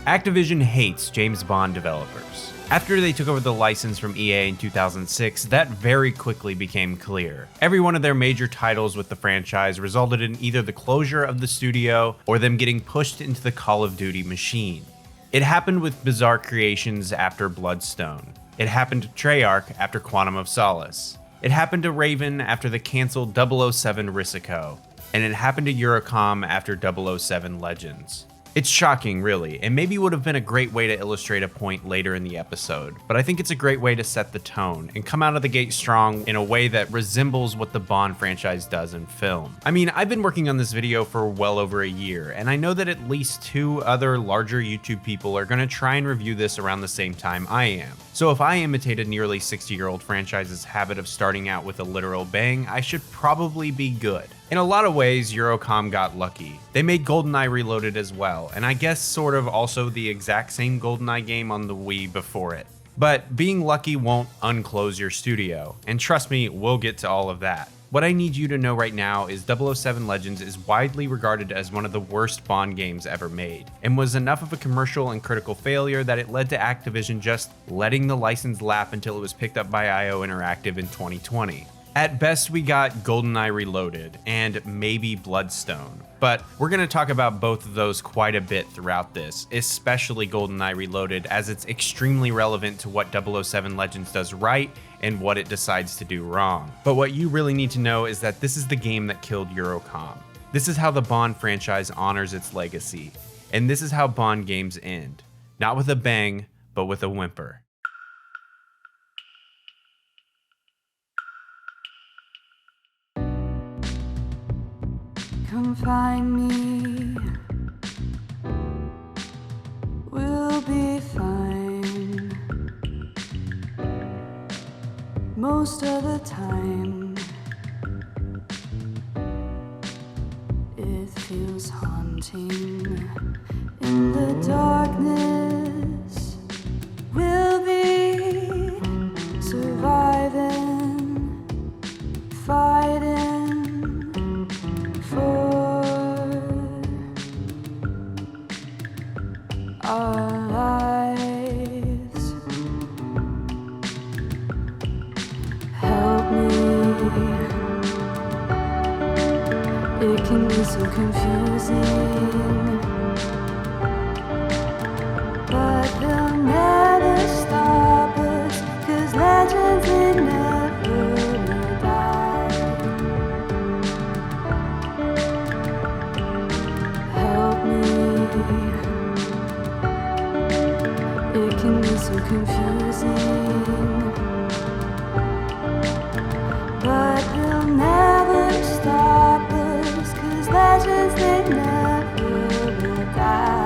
Activision hates James Bond developers. After they took over the license from EA in 2006, that very quickly became clear. Every one of their major titles with the franchise resulted in either the closure of the studio or them getting pushed into the Call of Duty machine. It happened with Bizarre Creations after Bloodstone. It happened to Treyarch after Quantum of Solace. It happened to Raven after the cancelled 007 Risiko. And it happened to Eurocom after 007 Legends. It's shocking, really, and maybe would have been a great way to illustrate a point later in the episode, but I think it's a great way to set the tone and come out of the gate strong in a way that resembles what the Bond franchise does in film. I mean, I've been working on this video for well over a year, and I know that at least 2 other larger YouTube people are going to try and review this around the same time I am. So if I imitated nearly 60-year-old franchise's habit of starting out with a literal bang, I should probably be good. In a lot of ways, Eurocom got lucky. They made Goldeneye Reloaded as well, and I guess sort of also the exact same Goldeneye game on the Wii before it. But being lucky won't unclose your studio, and trust me, we'll get to all of that. What I need you to know right now is 007 Legends is widely regarded as one of the worst Bond games ever made, and was enough of a commercial and critical failure that it led to Activision just letting the license lap until it was picked up by IO Interactive in 2020. At best, we got Goldeneye Reloaded and maybe Bloodstone, but we're going to talk about both of those quite a bit throughout this, especially Goldeneye Reloaded, as it's extremely relevant to what 007 Legends does right and what it decides to do wrong. But what you really need to know is that this is the game that killed Eurocom. This is how the Bond franchise honors its legacy, and this is how Bond games end. Not with a bang, but with a whimper. Come find me, we'll be fine. Most of the time, it feels haunting. In the darkness, we'll be surviving, fighting for our lives. Help me, it can be so confusing, but they'll never stop us, 'cause legends they never die. Help me, it can be so confusing, but they'll never stop us, 'cause legends they never die.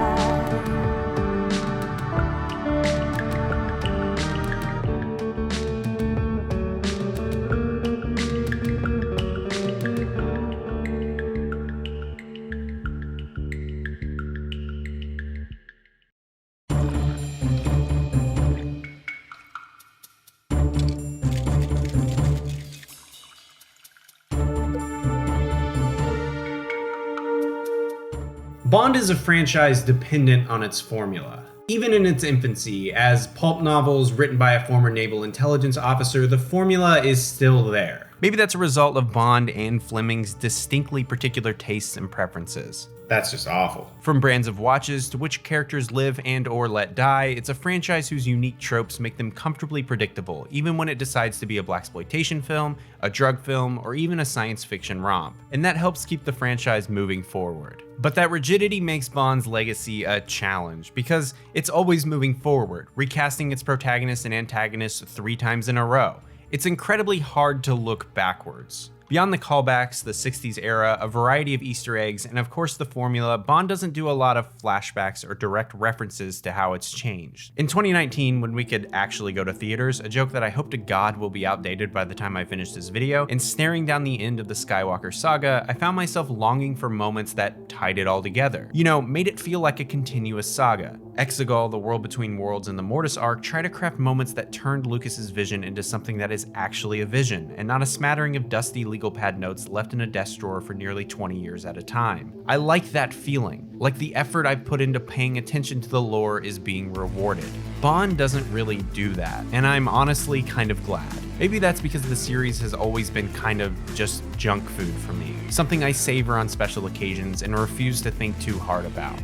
Bond is a franchise dependent on its formula. Even in its infancy, as pulp novels written by a former naval intelligence officer, the formula is still there. Maybe that's a result of Bond and Fleming's distinctly particular tastes and preferences. That's just awful. From brands of watches to which characters live and or let die, it's a franchise whose unique tropes make them comfortably predictable, even when it decides to be a blaxploitation film, a drug film, or even a science fiction romp. And that helps keep the franchise moving forward. But that rigidity makes Bond's legacy a challenge, because it's always moving forward, recasting its protagonists and antagonists 3 times in a row. It's incredibly hard to look backwards. Beyond the callbacks, the 60s era, a variety of Easter eggs, and of course the formula, Bond doesn't do a lot of flashbacks or direct references to how it's changed. In 2019, when we could actually go to theaters, a joke that I hope to God will be outdated by the time I finish this video, and staring down the end of the Skywalker saga, I found myself longing for moments that tied it all together. You know, made it feel like a continuous saga. Exegol, the World Between Worlds, and the Mortis arc try to craft moments that turned Lucas's vision into something that is actually a vision, and not a smattering of dusty legal pad notes left in a desk drawer for nearly 20 years at a time. I like that feeling, like the effort I've put into paying attention to the lore is being rewarded. Bond doesn't really do that, and I'm honestly kind of glad. Maybe that's because the series has always been kind of just junk food for me, something I savor on special occasions and refuse to think too hard about.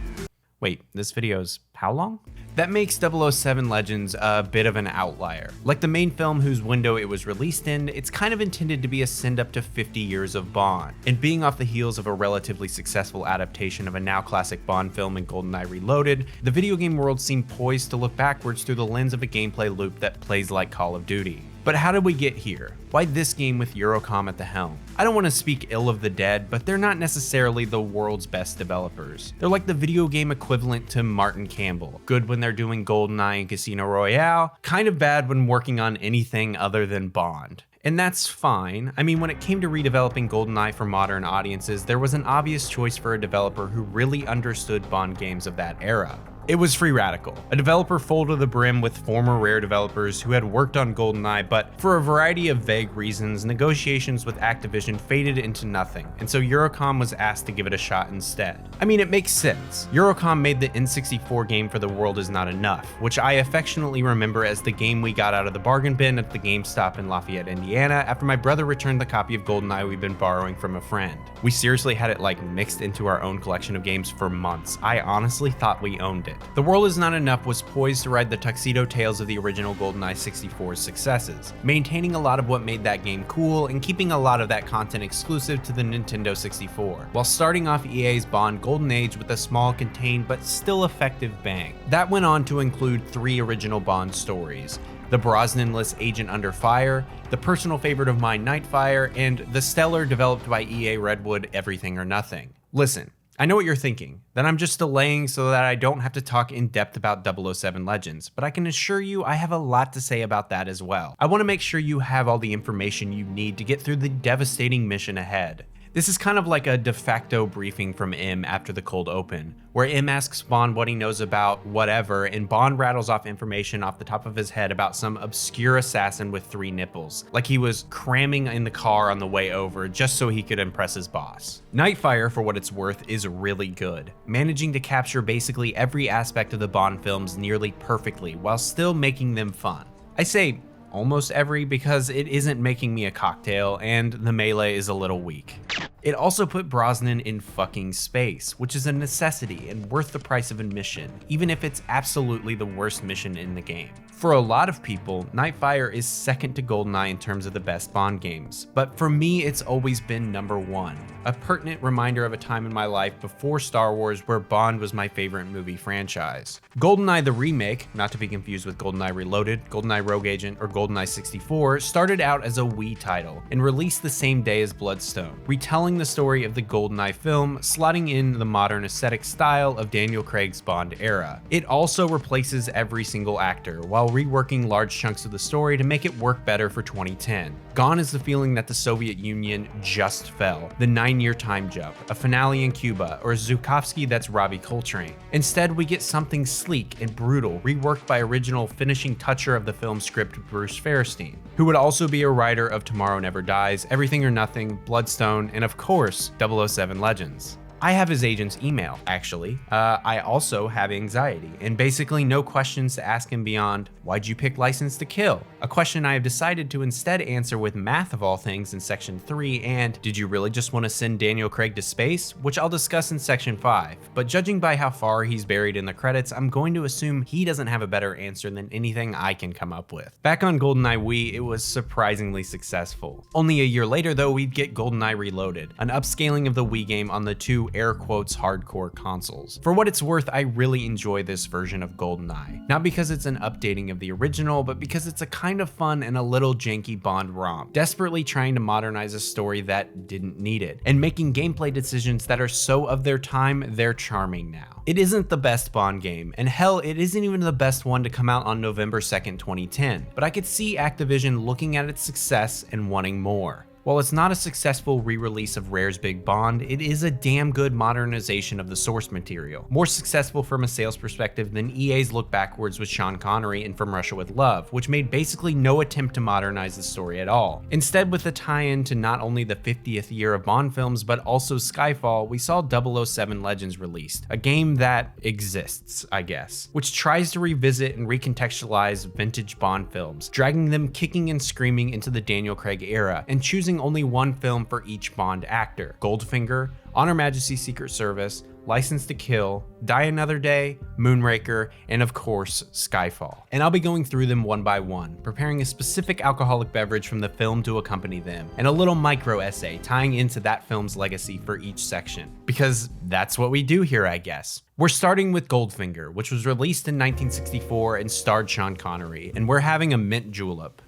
Wait, this video's how long? That makes 007 Legends a bit of an outlier. Like the main film whose window it was released in, it's kind of intended to be a send-up to 50 years of Bond. And being off the heels of a relatively successful adaptation of a now classic Bond film in GoldenEye Reloaded, the video game world seemed poised to look backwards through the lens of a gameplay loop that plays like Call of Duty. But how did we get here? Why this game with Eurocom at the helm? I don't want to speak ill of the dead, but they're not necessarily the world's best developers. They're like the video game equivalent to Martin Campbell. Good when they're doing GoldenEye and Casino Royale, kind of bad when working on anything other than Bond. And that's fine. I mean, when it came to redeveloping GoldenEye for modern audiences, there was an obvious choice for a developer who really understood Bond games of that era. It was Free Radical, a developer full to the brim with former Rare developers who had worked on GoldenEye, but for a variety of vague reasons, negotiations with Activision faded into nothing, and so Eurocom was asked to give it a shot instead. I mean, it makes sense. Eurocom made the N64 game for The World Is Not Enough, which I affectionately remember as the game we got out of the bargain bin at the GameStop in Lafayette, Indiana, after my brother returned the copy of GoldenEye we'd been borrowing from a friend. We seriously had it like mixed into our own collection of games for months. I honestly thought we owned it. The World Is Not Enough was poised to ride the tuxedo tails of the original GoldenEye 64's successes, maintaining a lot of what made that game cool and keeping a lot of that content exclusive to the Nintendo 64, while starting off EA's Bond Golden Age with a small, contained, but still effective bang. That went on to include 3 original Bond stories: the Brosnan-less Agent Under Fire, the personal favorite of mine Nightfire, and the stellar developed by EA Redwood Everything or Nothing. Listen, I know what you're thinking, that I'm just delaying so that I don't have to talk in depth about 007 Legends, but I can assure you I have a lot to say about that as well. I want to make sure you have all the information you need to get through the devastating mission ahead. This is kind of like a de facto briefing from M after the cold open, where M asks Bond what he knows about whatever, and Bond rattles off information off the top of his head about some obscure assassin with 3 nipples, like he was cramming in the car on the way over just so he could impress his boss. Nightfire, for what it's worth, is really good, managing to capture basically every aspect of the Bond films nearly perfectly while still making them fun. I say almost every because it isn't making me a cocktail and the melee is a little weak. It also put Brosnan in fucking space, which is a necessity and worth the price of admission, even if it's absolutely the worst mission in the game. For a lot of people, Nightfire is second to GoldenEye in terms of the best Bond games, but for me it's always been number 1. A pertinent reminder of a time in my life before Star Wars where Bond was my favorite movie franchise. GoldenEye the remake, not to be confused with GoldenEye Reloaded, GoldenEye Rogue Agent, or GoldenEye 64, started out as a Wii title and released the same day as Bloodstone, retelling the story of the GoldenEye film, slotting in the modern aesthetic style of Daniel Craig's Bond era. It also replaces every single actor, while reworking large chunks of the story to make it work better for 2010. Gone is the feeling that the Soviet Union just fell, the 9-year time jump, a finale in Cuba, or a Zukovsky that's Robbie Coltrane. Instead, we get something sleek and brutal, reworked by original finishing toucher of the film script Bruce Fairstein, who would also be a writer of Tomorrow Never Dies, Everything or Nothing, Bloodstone, and of course, 007 Legends. I have his agent's email, actually. I also have anxiety, and basically no questions to ask him beyond, why'd you pick License to Kill? A question I have decided to instead answer with math of all things in section 3, and did you really just want to send Daniel Craig to space? Which I'll discuss in section 5, but judging by how far he's buried in the credits, I'm going to assume he doesn't have a better answer than anything I can come up with. Back on GoldenEye Wii, it was surprisingly successful. Only a year later though, we'd get GoldenEye Reloaded, an upscaling of the Wii game on the 2 air quotes hardcore consoles. For what it's worth, I really enjoy this version of GoldenEye. Not because it's an updating of the original, but because it's a kind of fun and a little janky Bond romp, desperately trying to modernize a story that didn't need it, and making gameplay decisions that are so of their time, they're charming now. It isn't the best Bond game, and hell, it isn't even the best one to come out on November 2nd, 2010, but I could see Activision looking at its success and wanting more. While it's not a successful re-release of Rare's Big Bond, it is a damn good modernization of the source material. More successful from a sales perspective than EA's look backwards with Sean Connery and From Russia with Love, which made basically no attempt to modernize the story at all. Instead, with a tie-in to not only the 50th year of Bond films, but also Skyfall, we saw 007 Legends released, a game that exists, I guess, which tries to revisit and recontextualize vintage Bond films, dragging them kicking and screaming into the Daniel Craig era, and choosing only one film for each Bond actor: Goldfinger, On Her Majesty's Secret Service, License to Kill, Die Another Day, Moonraker, and of course, Skyfall. And I'll be going through them one by one, preparing a specific alcoholic beverage from the film to accompany them, and a little micro essay tying into that film's legacy for each section. Because that's what we do here, I guess. We're starting with Goldfinger, which was released in 1964 and starred Sean Connery, and we're having a mint julep.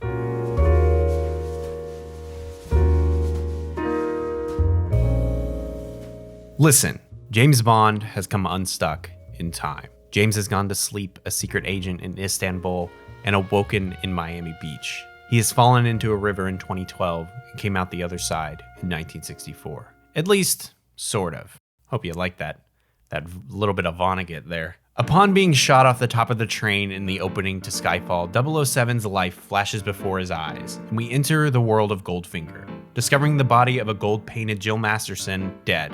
Listen, James Bond has come unstuck in time. James has gone to sleep a secret agent in Istanbul and awoken in Miami Beach. He has fallen into a river in 2012 and came out the other side in 1964. At least, sort of. Hope you like that little bit of Vonnegut there. Upon being shot off the top of the train in the opening to Skyfall, 007's life flashes before his eyes, and we enter the world of Goldfinger, discovering the body of a gold-painted Jill Masterson dead.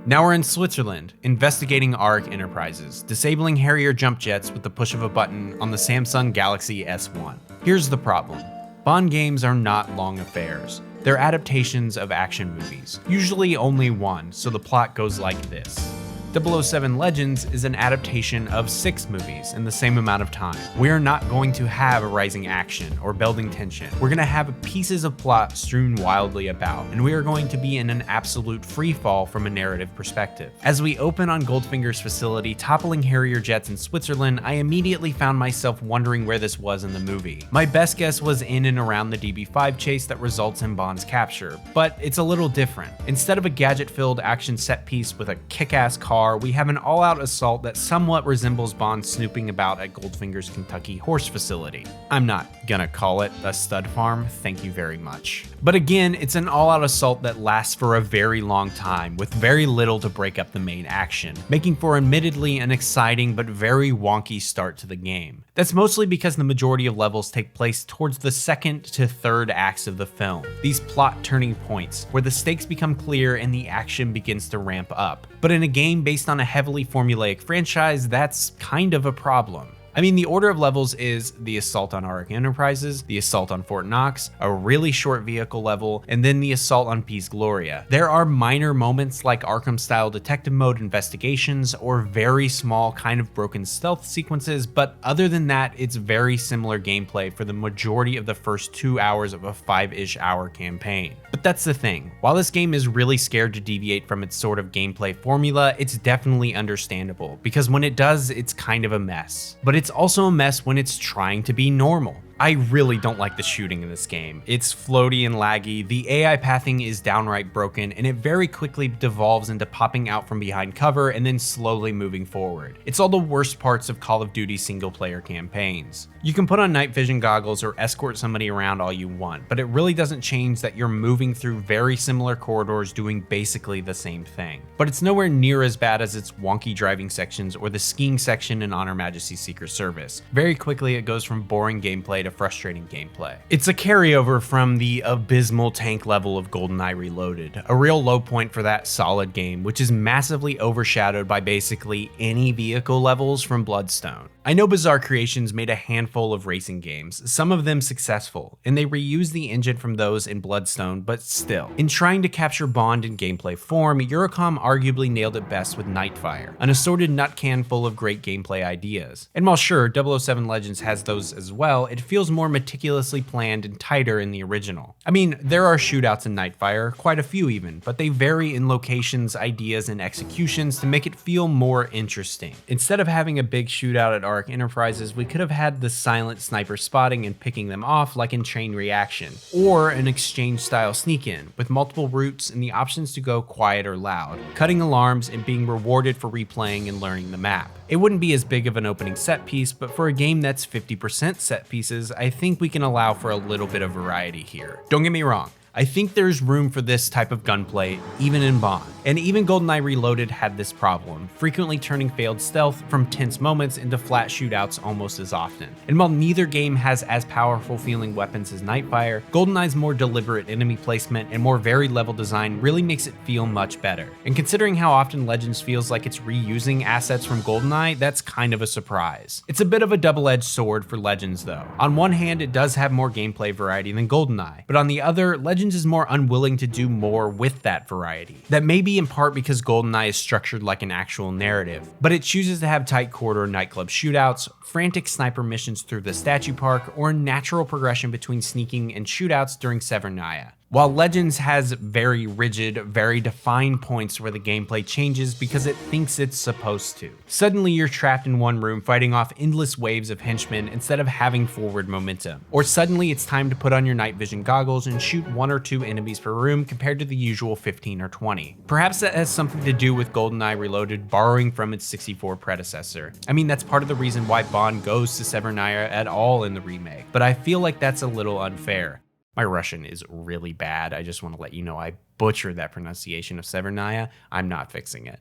Now we're in Switzerland, investigating Auric Enterprises, disabling Harrier jump jets with the push of a button on the Samsung Galaxy S1. Here's the problem. Bond games are not long affairs. They're adaptations of action movies, usually only one, so the plot goes like this. 007 Legends is an adaptation of 6 movies in the same amount of time. We are not going to have a rising action or building tension. We're going to have pieces of plot strewn wildly about, and we are going to be in an absolute free fall from a narrative perspective. As we open on Goldfinger's facility, toppling Harrier jets in Switzerland, I immediately found myself wondering where this was in the movie. My best guess was in and around the DB5 chase that results in Bond's capture, but it's a little different. Instead of a gadget-filled action set piece with a kick-ass car, we have an all-out assault that somewhat resembles Bond snooping about at Goldfinger's Kentucky horse facility. I'm not gonna call it a stud farm, thank you very much. But again, it's an all-out assault that lasts for a very long time, with very little to break up the main action, making for admittedly an exciting but very wonky start to the game. That's mostly because the majority of levels take place towards the second to third acts of the film, these plot turning points where the stakes become clear and the action begins to ramp up. But in a game based on a heavily formulaic franchise, that's kind of a problem. I mean, the order of levels is the assault on Auric Enterprises, the assault on Fort Knox, a really short vehicle level, and then the assault on Piz Gloria. There are minor moments like Arkham-style detective mode investigations or very small kind of broken stealth sequences, but other than that, it's very similar gameplay for the majority of the first 2 hours of a 5-ish hour campaign. But that's the thing, while this game is really scared to deviate from its sort of gameplay formula, it's definitely understandable, because when it does, it's kind of a mess. But it's also a mess when it's trying to be normal. I really don't like the shooting in this game. It's floaty and laggy, the AI pathing is downright broken, and it very quickly devolves into popping out from behind cover and then slowly moving forward. It's all the worst parts of Call of Duty single-player campaigns. You can put on night vision goggles or escort somebody around all you want, but it really doesn't change that you're moving through very similar corridors doing basically the same thing. But it's nowhere near as bad as its wonky driving sections or the skiing section in On Her Majesty's Secret Service. Very quickly it goes from boring gameplay to frustrating gameplay. It's a carryover from the abysmal tank level of Goldeneye Reloaded, a real low point for that solid game, which is massively overshadowed by basically any vehicle levels from Bloodstone. I know Bizarre Creations made a handful of racing games, some of them successful, and they reused the engine from those in Bloodstone, but still. In trying to capture Bond in gameplay form, Eurocom arguably nailed it best with Nightfire, an assorted nut can full of great gameplay ideas. And while sure, 007 Legends has those as well, it feels more meticulously planned and tighter in the original. I mean, there are shootouts in Nightfire, quite a few even, but they vary in locations, ideas, and executions to make it feel more interesting. Instead of having a big shootout at Auric Enterprises, we could have had the silent sniper spotting and picking them off like in Chain Reaction, or an exchange style sneak in, with multiple routes and the options to go quiet or loud, cutting alarms and being rewarded for replaying and learning the map. It wouldn't be as big of an opening set piece, but for a game that's 50% set pieces, I think we can allow for a little bit of variety here. Don't get me wrong, I think there's room for this type of gunplay even in Bond. And even Goldeneye Reloaded had this problem, frequently turning failed stealth from tense moments into flat shootouts almost as often. And while neither game has as powerful feeling weapons as Nightfire, Goldeneye's more deliberate enemy placement and more varied level design really makes it feel much better. And considering how often Legends feels like it's reusing assets from Goldeneye, that's kind of a surprise. It's a bit of a double-edged sword for Legends though. On one hand, it does have more gameplay variety than Goldeneye, but on the other, Legends is more unwilling to do more with that variety. That may be in part because Goldeneye is structured like an actual narrative, but it chooses to have tight corridor nightclub shootouts, frantic sniper missions through the statue park, or a natural progression between sneaking and shootouts during Severnaya. While Legends has very rigid, very defined points where the gameplay changes because it thinks it's supposed to. Suddenly you're trapped in one room fighting off endless waves of henchmen instead of having forward momentum. Or suddenly it's time to put on your night vision goggles and shoot 1 or 2 enemies per room compared to the usual 15 or 20. Perhaps that has something to do with GoldenEye Reloaded borrowing from its 64 predecessor. I mean, that's part of the reason why Bond goes to Severnaya at all in the remake, but I feel like that's a little unfair. My Russian is really bad. I just want to let you know I butchered that pronunciation of Severnaya. I'm not fixing it.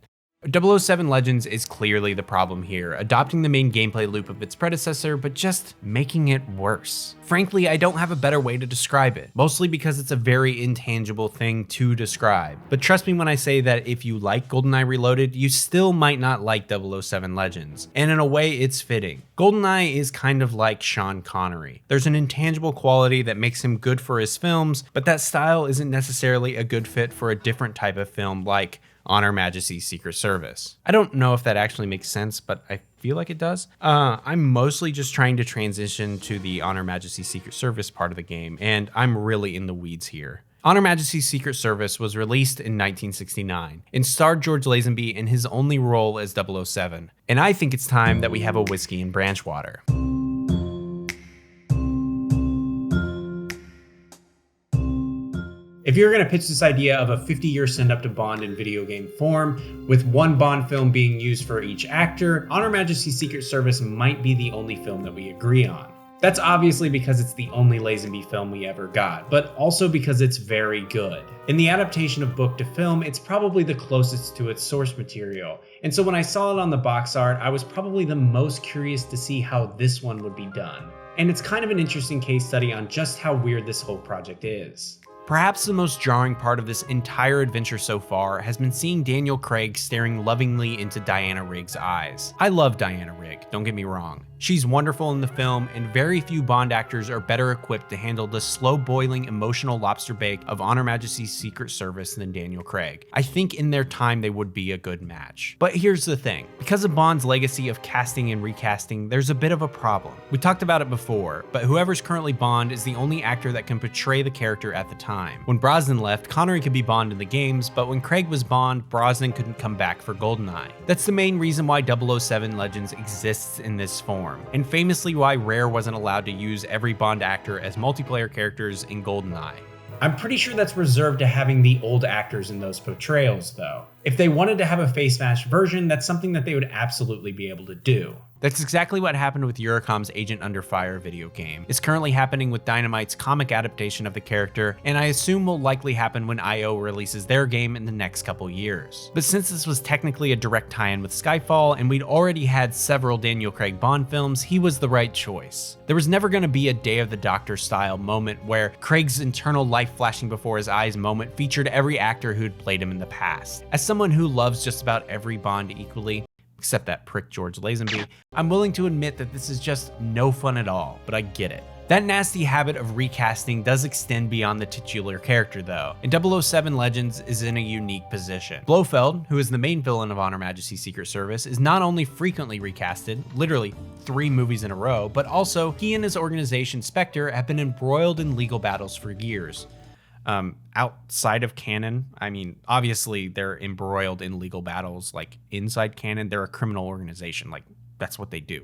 007 Legends is clearly the problem here, adopting the main gameplay loop of its predecessor, but just making it worse. Frankly, I don't have a better way to describe it, mostly because it's a very intangible thing to describe. But trust me when I say that if you like GoldenEye Reloaded, you still might not like 007 Legends. And in a way, it's fitting. GoldenEye is kind of like Sean Connery. There's an intangible quality that makes him good for his films, but that style isn't necessarily a good fit for a different type of film like On Her Majesty's Secret Service. I don't know if that actually makes sense, but I feel like it does. I'm mostly just trying to transition to the On Her Majesty's Secret Service part of the game, and I'm really in the weeds here. On Her Majesty's Secret Service was released in 1969 and starred George Lazenby in his only role as 007. And I think it's time that we have a whiskey and branch water. If you're going to pitch this idea of a 50-year send-up to Bond in video game form, with one Bond film being used for each actor, On Her Majesty's Secret Service might be the only film that we agree on. That's obviously because it's the only Lazenby film we ever got, but also because it's very good. In the adaptation of book to film, it's probably the closest to its source material, and so when I saw it on the box art, I was probably the most curious to see how this one would be done. And it's kind of an interesting case study on just how weird this whole project is. Perhaps the most jarring part of this entire adventure so far has been seeing Daniel Craig staring lovingly into Diana Rigg's eyes. I love Diana Rigg, don't get me wrong. She's wonderful in the film, and very few Bond actors are better equipped to handle the slow-boiling emotional lobster bake of On Her Majesty's Secret Service than Daniel Craig. I think in their time they would be a good match. But here's the thing, because of Bond's legacy of casting and recasting, there's a bit of a problem. We talked about it before, but whoever's currently Bond is the only actor that can portray the character at the time. When Brosnan left, Connery could be Bond in the games, but when Craig was Bond, Brosnan couldn't come back for Goldeneye. That's the main reason why 007 Legends exists in this form, and famously why Rare wasn't allowed to use every Bond actor as multiplayer characters in Goldeneye. I'm pretty sure that's reserved to having the old actors in those portrayals though. If they wanted to have a face match version, that's something that they would absolutely be able to do. That's exactly what happened with Eurocom's Agent Under Fire video game. It's currently happening with Dynamite's comic adaptation of the character, and I assume will likely happen when IO releases their game in the next couple years. But since this was technically a direct tie-in with Skyfall, and we'd already had several Daniel Craig Bond films, he was the right choice. There was never going to be a Day of the Doctor style moment where Craig's internal life flashing before his eyes moment featured every actor who'd played him in the past. As someone who loves just about every Bond equally, except that prick George Lazenby, I'm willing to admit that this is just no fun at all, but I get it. That nasty habit of recasting does extend beyond the titular character though, and 007 Legends is in a unique position. Blofeld, who is the main villain of On Her Majesty's Secret Service, is not only frequently recasted, literally 3 movies in a row, but also he and his organization Spectre have been embroiled in legal battles for years. Outside of canon, I mean, obviously they're embroiled in legal battles, like inside canon, they're a criminal organization, like that's what they do.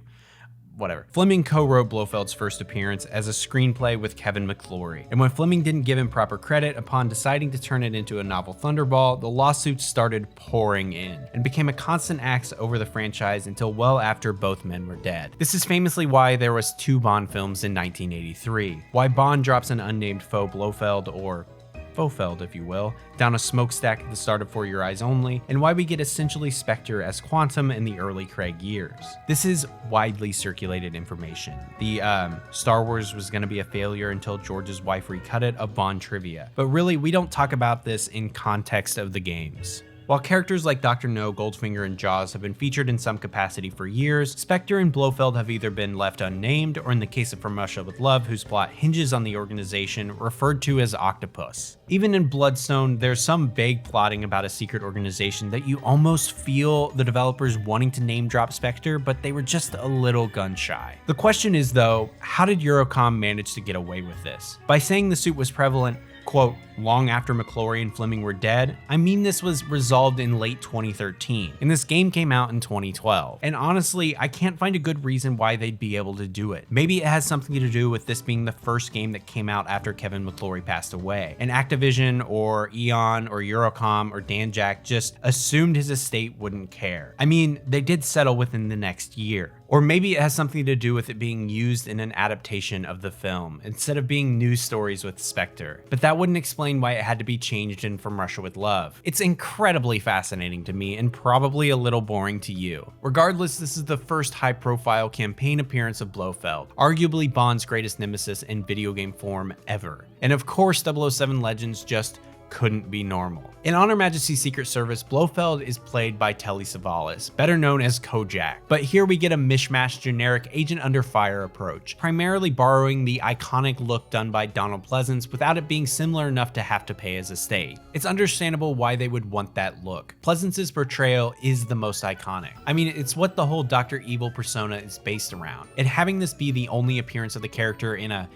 Whatever. Fleming co-wrote Blofeld's first appearance as a screenplay with Kevin McClory, and when Fleming didn't give him proper credit upon deciding to turn it into a novel Thunderball, the lawsuits started pouring in and became a constant axe over the franchise until well after both men were dead. This is famously why there was 2 Bond films in 1983, why Bond drops an unnamed faux Blofeld, or Blofeld if you will, down a smokestack at the start of For Your Eyes Only, and why we get essentially Spectre as Quantum in the early Craig years. This is widely circulated information. The Star Wars was going to be a failure until George's wife recut it of Bond trivia, but really we don't talk about this in context of the games. While characters like Dr. No, Goldfinger, and Jaws have been featured in some capacity for years, Spectre and Blofeld have either been left unnamed, or in the case of From Russia with Love, whose plot hinges on the organization, referred to as Octopus. Even in Bloodstone, there's some vague plotting about a secret organization that you almost feel the developers wanting to name drop Spectre, but they were just a little gun shy. The question is though, how did Eurocom manage to get away with this? By saying the suit was prevalent, quote, long after McClory and Fleming were dead, I mean this was resolved in late 2013, and this game came out in 2012. And honestly, I can't find a good reason why they'd be able to do it. Maybe it has something to do with this being the first game that came out after Kevin McClory passed away, and Activision or Eon or Eurocom or Dan Jack just assumed his estate wouldn't care. I mean, they did settle within the next year. Or maybe it has something to do with it being used in an adaptation of the film, instead of being news stories with Spectre. But that wouldn't explain why it had to be changed in From Russia with Love. It's incredibly fascinating to me and probably a little boring to you. Regardless, this is the first high-profile campaign appearance of Blofeld, arguably Bond's greatest nemesis in video game form ever. And of course, 007 Legends just couldn't be normal. In On Her Majesty's Secret Service, Blofeld is played by Telly Savalas, better known as Kojak. But here we get a mishmash generic Agent Under Fire approach, primarily borrowing the iconic look done by Donald Pleasance without it being similar enough to have to pay his estate. It's understandable why they would want that look. Pleasance's portrayal is the most iconic. I mean, it's what the whole Dr. Evil persona is based around. And having this be the only appearance of the character in a,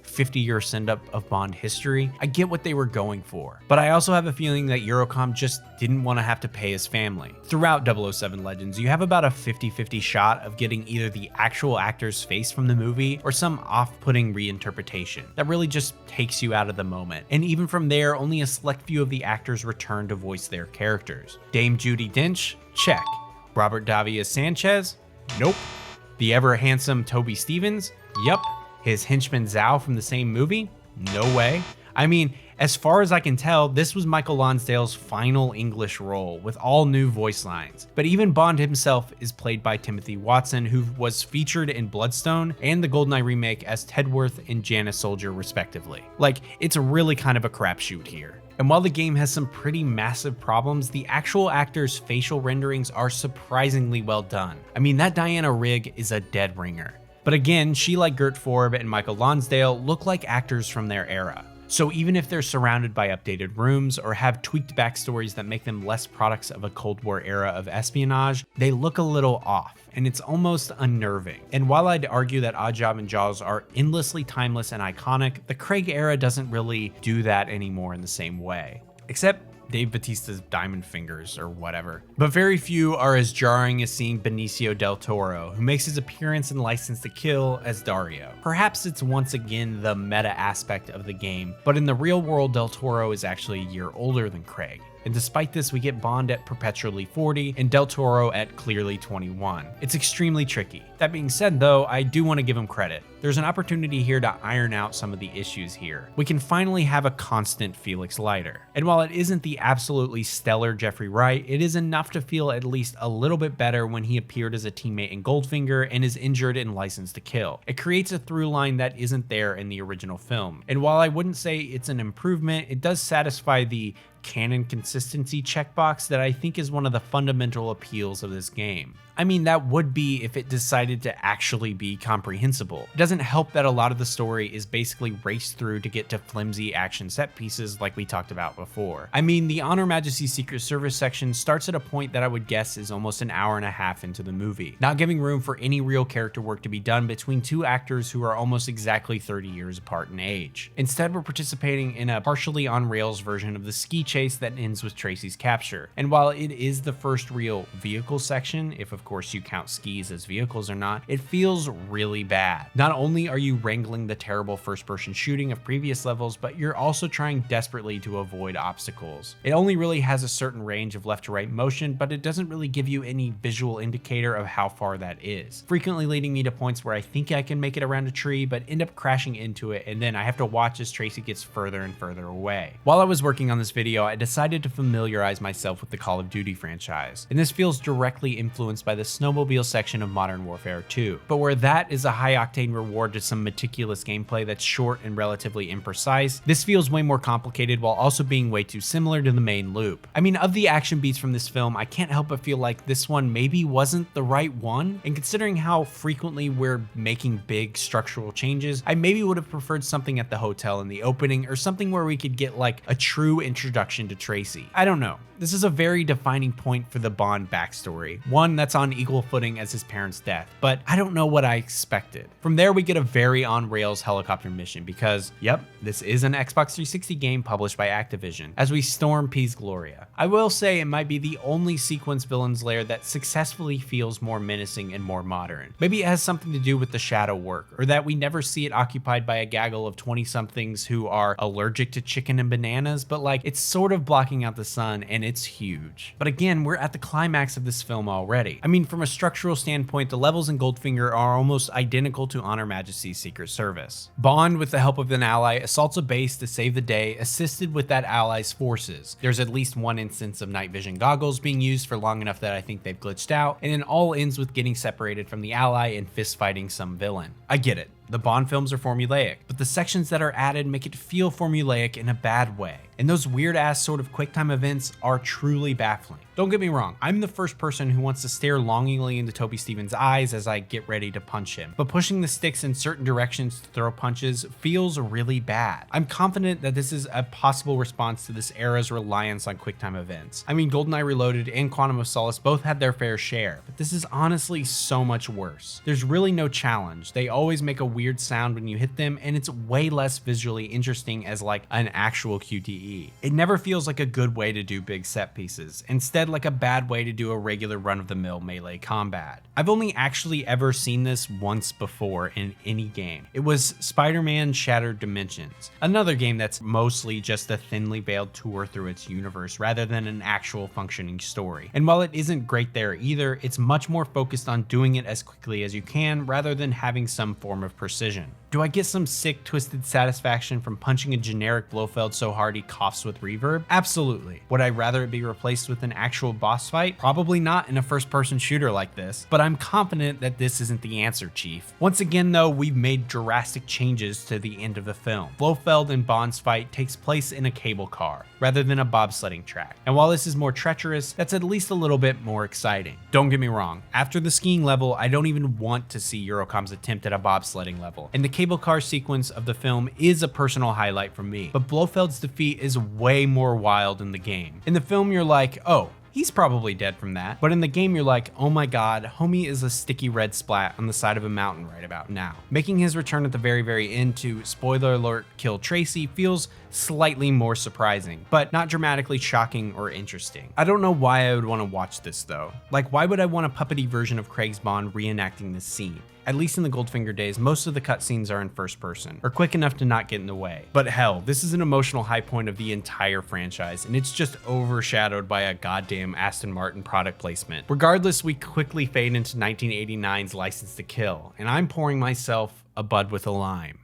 50-year send-up of Bond history, I get what they were going for. But I also have a feeling that Eurocom just didn't want to have to pay his family. Throughout 007 Legends, you have about a 50-50 shot of getting either the actual actor's face from the movie or some off-putting reinterpretation that really just takes you out of the moment. And even from there, only a select few of the actors return to voice their characters. Dame Judi Dench? Check. Robert Davi as Sanchez? Nope. The ever-handsome Toby Stevens? Yup. His henchman Zhao from the same movie? No way. I mean, as far as I can tell, this was Michael Lonsdale's final English role with all new voice lines. But even Bond himself is played by Timothy Watson, who was featured in Bloodstone and the Goldeneye remake as Tedworth and Janice Soldier respectively. Like, it's really kind of a crapshoot here. And while the game has some pretty massive problems, the actual actors' facial renderings are surprisingly well done. I mean, that Diana Rigg is a dead ringer. But again, she, like Gert Forb and Michael Lonsdale, look like actors from their era. So even if they're surrounded by updated rooms or have tweaked backstories that make them less products of a Cold War era of espionage, they look a little off, and it's almost unnerving. And while I'd argue that Oddjob and Jaws are endlessly timeless and iconic, the Craig era doesn't really do that anymore in the same way. Except Dave Bautista's Diamond Fingers or whatever. But very few are as jarring as seeing Benicio del Toro, who makes his appearance in License to Kill as Dario. Perhaps it's once again the meta aspect of the game, but in the real world, del Toro is actually a year older than Craig. And despite this, we get Bond at perpetually 40 and Del Toro at clearly 21. It's extremely tricky. That being said though, I do want to give him credit. There's an opportunity here to iron out some of the issues here. We can finally have a constant Felix Leiter. And while it isn't the absolutely stellar Jeffrey Wright, it is enough to feel at least a little bit better when he appeared as a teammate in Goldfinger and is injured in License to Kill. It creates a through line that isn't there in the original film. And while I wouldn't say it's an improvement, it does satisfy the canon consistency checkbox that I think is one of the fundamental appeals of this game. I mean, that would be if it decided to actually be comprehensible. It doesn't help that a lot of the story is basically raced through to get to flimsy action set pieces like we talked about before. I mean, the On Her Majesty's Secret Service section starts at a point that I would guess is almost an hour and a half into the movie, not giving room for any real character work to be done between two actors who are almost exactly 30 years apart in age. Instead, we're participating in a partially on rails version of the ski chase that ends with Tracy's capture. And while it is the first real vehicle section, if of course you count skis as vehicles or not, it feels really bad. Not only are you wrangling the terrible first-person shooting of previous levels, but you're also trying desperately to avoid obstacles. It only really has a certain range of left to right motion, but it doesn't really give you any visual indicator of how far that is, frequently leading me to points where I think I can make it around a tree, but end up crashing into it, and then I have to watch as Tracy gets further and further away. While I was working on this video, I decided to familiarize myself with the Call of Duty franchise, and this feels directly influenced by the snowmobile section of Modern Warfare 2. But where that is a high-octane reward to some meticulous gameplay that's short and relatively imprecise, this feels way more complicated while also being way too similar to the main loop. I mean, of the action beats from this film, I can't help but feel like this one maybe wasn't the right one, and considering how frequently we're making big structural changes, I maybe would have preferred something at the hotel in the opening, or something where we could get like a true introduction to Tracy. I don't know. This is a very defining point for the Bond backstory, one that's on equal footing as his parents' death, but I don't know what I expected. From there, we get a very on-rails helicopter mission because, yep, this is an Xbox 360 game published by Activision, as we storm Piz Gloria. I will say it might be the only sequence villain's lair that successfully feels more menacing and more modern. Maybe it has something to do with the shadow work, or that we never see it occupied by a gaggle of 20-somethings who are allergic to chicken and bananas, but like, it's sort of blocking out the sun, and it's huge. But again, we're at the climax of this film already. I mean, from a structural standpoint, the levels in Goldfinger are almost identical to Honor Majesty's Secret Service. Bond, with the help of an ally, assaults a base to save the day, assisted with that ally's forces. There's at least one instance of night vision goggles being used for long enough that I think they've glitched out, and it all ends with getting separated from the ally and fist fighting some villain. I get it. The Bond films are formulaic, but the sections that are added make it feel formulaic in a bad way. And those weird-ass sort of quick-time events are truly baffling. Don't get me wrong, I'm the first person who wants to stare longingly into Toby Stevens' eyes as I get ready to punch him, but pushing the sticks in certain directions to throw punches feels really bad. I'm confident that this is a possible response to this era's reliance on quick-time events. I mean, Goldeneye Reloaded and Quantum of Solace both had their fair share, but this is honestly so much worse. There's really no challenge. They always make a weird sound when you hit them, and it's way less visually interesting as like an actual QTE. It never feels like a good way to do big set pieces, instead like a bad way to do a regular run-of-the-mill melee combat. I've only actually ever seen this once before in any game. It was Spider-Man Shattered Dimensions, another game that's mostly just a thinly veiled tour through its universe rather than an actual functioning story. And while it isn't great there either, it's much more focused on doing it as quickly as you can rather than having some form of precision. Do I get some sick, twisted satisfaction from punching a generic Blofeld so hard he coughs with reverb? Absolutely. Would I rather it be replaced with an actual boss fight? Probably not in a first-person shooter like this, but I'm confident that this isn't the answer, Chief. Once again, though, we've made drastic changes to the end of the film. Blofeld and Bond's fight takes place in a cable car, rather than a bobsledding track. And while this is more treacherous, that's at least a little bit more exciting. Don't get me wrong, after the skiing level, I don't even want to see Eurocom's attempt at a bobsledding level, and the cable car sequence of the film is a personal highlight for me, but Blofeld's defeat is way more wild in the game. In the film, you're like, oh, he's probably dead from that. But in the game, you're like, oh my god, homie is a sticky red splat on the side of a mountain right about now. Making his return at the very end to, spoiler alert, kill Tracy feels slightly more surprising, but not dramatically shocking or interesting. I don't know why I would want to watch this though. Like, why would I want a puppety version of Craig's Bond reenacting this scene? At least in the Goldfinger days, most of the cutscenes are in first person, or quick enough to not get in the way. But hell, this is an emotional high point of the entire franchise, and it's just overshadowed by a goddamn Aston Martin product placement. Regardless, we quickly fade into 1989's License to Kill, and I'm pouring myself a Bud with a lime.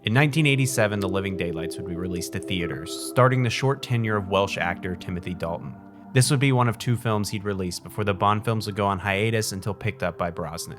In 1987, The Living Daylights would be released to theaters, starting the short tenure of Welsh actor Timothy Dalton. This would be one of 2 films he'd release before the Bond films would go on hiatus until picked up by Brosnan.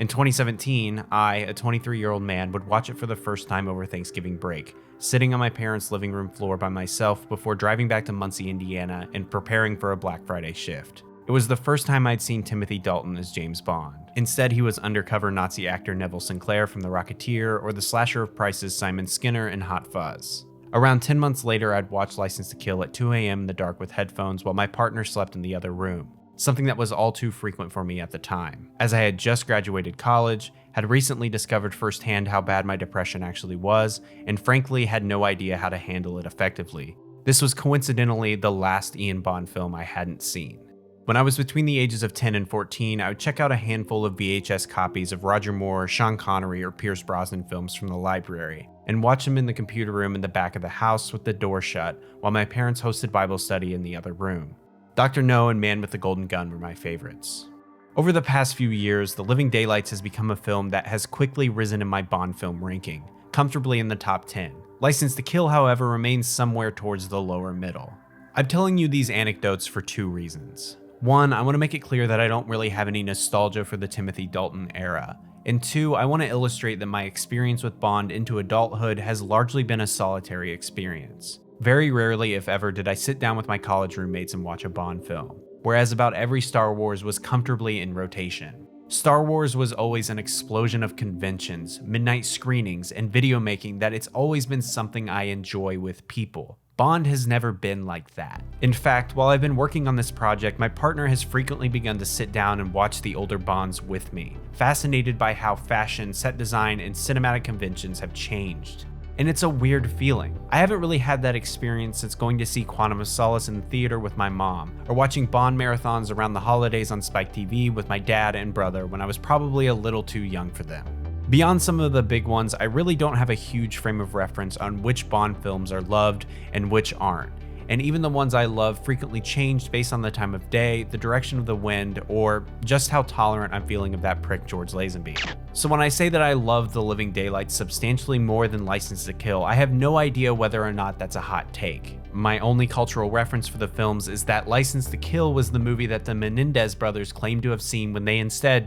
In 2017, I, a 23-year-old man, would watch it for the first time over Thanksgiving break, sitting on my parents' living room floor by myself before driving back to Muncie, Indiana, and preparing for a Black Friday shift. It was the first time I'd seen Timothy Dalton as James Bond. Instead, he was undercover Nazi actor Neville Sinclair from The Rocketeer or the slasher of Price's Simon Skinner in Hot Fuzz. Around 10 months later, I'd watch License to Kill at 2 a.m. in the dark with headphones while my partner slept in the other room. something that was all too frequent for me at the time, as I had just graduated college, had recently discovered firsthand how bad my depression actually was, and frankly had no idea how to handle it effectively. This was coincidentally the last Ian Bond film I hadn't seen. When I was between the ages of 10 and 14, I would check out a handful of VHS copies of Roger Moore, Sean Connery, or Pierce Brosnan films from the library, and watch them in the computer room in the back of the house with the door shut, while my parents hosted Bible study in the other room. Dr. No and Man with the Golden Gun were my favorites. Over the past few years, The Living Daylights has become a film that has quickly risen in my Bond film ranking, comfortably in the top 10. License to Kill, however, remains somewhere towards the lower middle. I'm telling you these anecdotes for two reasons. One, I want to make it clear that I don't really have any nostalgia for the Timothy Dalton era. And two, I want to illustrate that my experience with Bond into adulthood has largely been a solitary experience. Very rarely, if ever, did I sit down with my college roommates and watch a Bond film, whereas about every Star Wars was comfortably in rotation. Star Wars was always an explosion of conventions, midnight screenings, and video making that it's always been something I enjoy with people. Bond has never been like that. In fact, while I've been working on this project, my partner has frequently begun to sit down and watch the older Bonds with me, fascinated by how fashion, set design, and cinematic conventions have changed. And it's a weird feeling. I haven't really had that experience since going to see Quantum of Solace in the theater with my mom, or watching Bond marathons around the holidays on Spike TV with my dad and brother when I was probably a little too young for them. Beyond some of the big ones, I really don't have a huge frame of reference on which Bond films are loved and which aren't. And even the ones I love frequently changed based on the time of day, the direction of the wind, or just how tolerant I'm feeling of that prick George Lazenby. So when I say that I love The Living Daylights substantially more than License to Kill, I have no idea whether or not that's a hot take. My only cultural reference for the films is that License to Kill was the movie that the Menendez brothers claimed to have seen when they instead,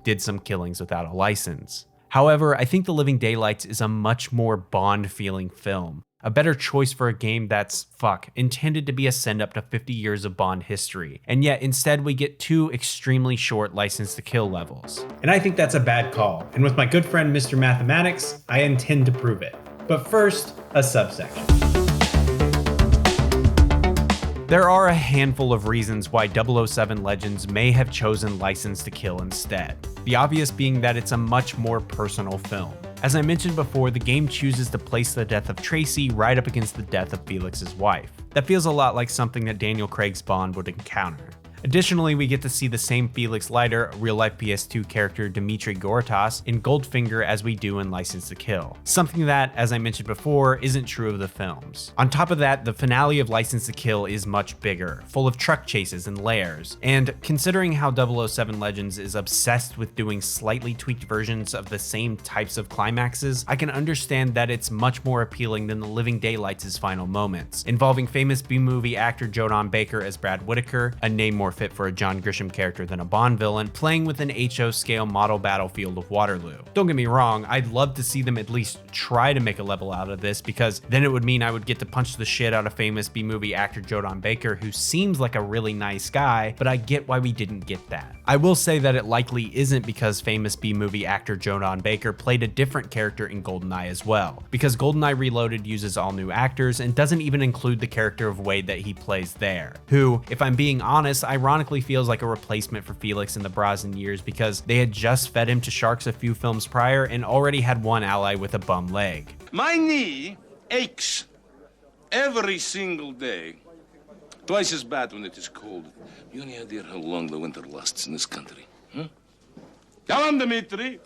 did some killings without a license. However, I think The Living Daylights is a much more Bond-feeling film. A better choice for a game that's, intended to be a send-up to 50 years of Bond history, and yet instead we get two extremely short License to Kill levels. And I think that's a bad call, and with my good friend Mr. Mathematics, I intend to prove it. But first, a subsection. There are a handful of reasons why 007 Legends may have chosen License to Kill instead. The obvious being that it's a much more personal film. As I mentioned before, the game chooses to place the death of Tracy right up against the death of Felix's wife. That feels a lot like something that Daniel Craig's Bond would encounter. Additionally, we get to see the same Felix Leiter, real-life PS2 character Dmitry Goritas, in Goldfinger as we do in License to Kill. Something that, as I mentioned before, isn't true of the films. On top of that, the finale of License to Kill is much bigger, full of truck chases and layers. And considering how 007 Legends is obsessed with doing slightly tweaked versions of the same types of climaxes, I can understand that it's much more appealing than The Living Daylights' final moments, involving famous B-movie actor Jodan Baker as Brad Whitaker, a name more fit for a John Grisham character than a Bond villain, playing with an HO scale model battlefield of Waterloo. Don't get me wrong, I'd love to see them at least try to make a level out of this, because then it would mean I would get to punch the shit out of famous B-movie actor Jodan Baker, who seems like a really nice guy, but I get why we didn't get that. I will say that it likely isn't because famous B-movie actor Jodan Baker played a different character in Goldeneye as well, because Goldeneye Reloaded uses all new actors and doesn't even include the character of Wade that he plays there, who, if I'm being honest, ironically feels like a replacement for Felix in the Brosnan years because they had just fed him to sharks a few films prior and already had one ally with a bum leg. My knee aches every single day. Twice as bad when it is cold. You any idea how long the winter lasts in this country? Huh? Come on, Dmitri.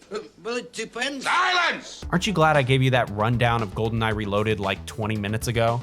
Well, it depends. Silence! Aren't you glad I gave you that rundown of Goldeneye Reloaded like 20 minutes ago?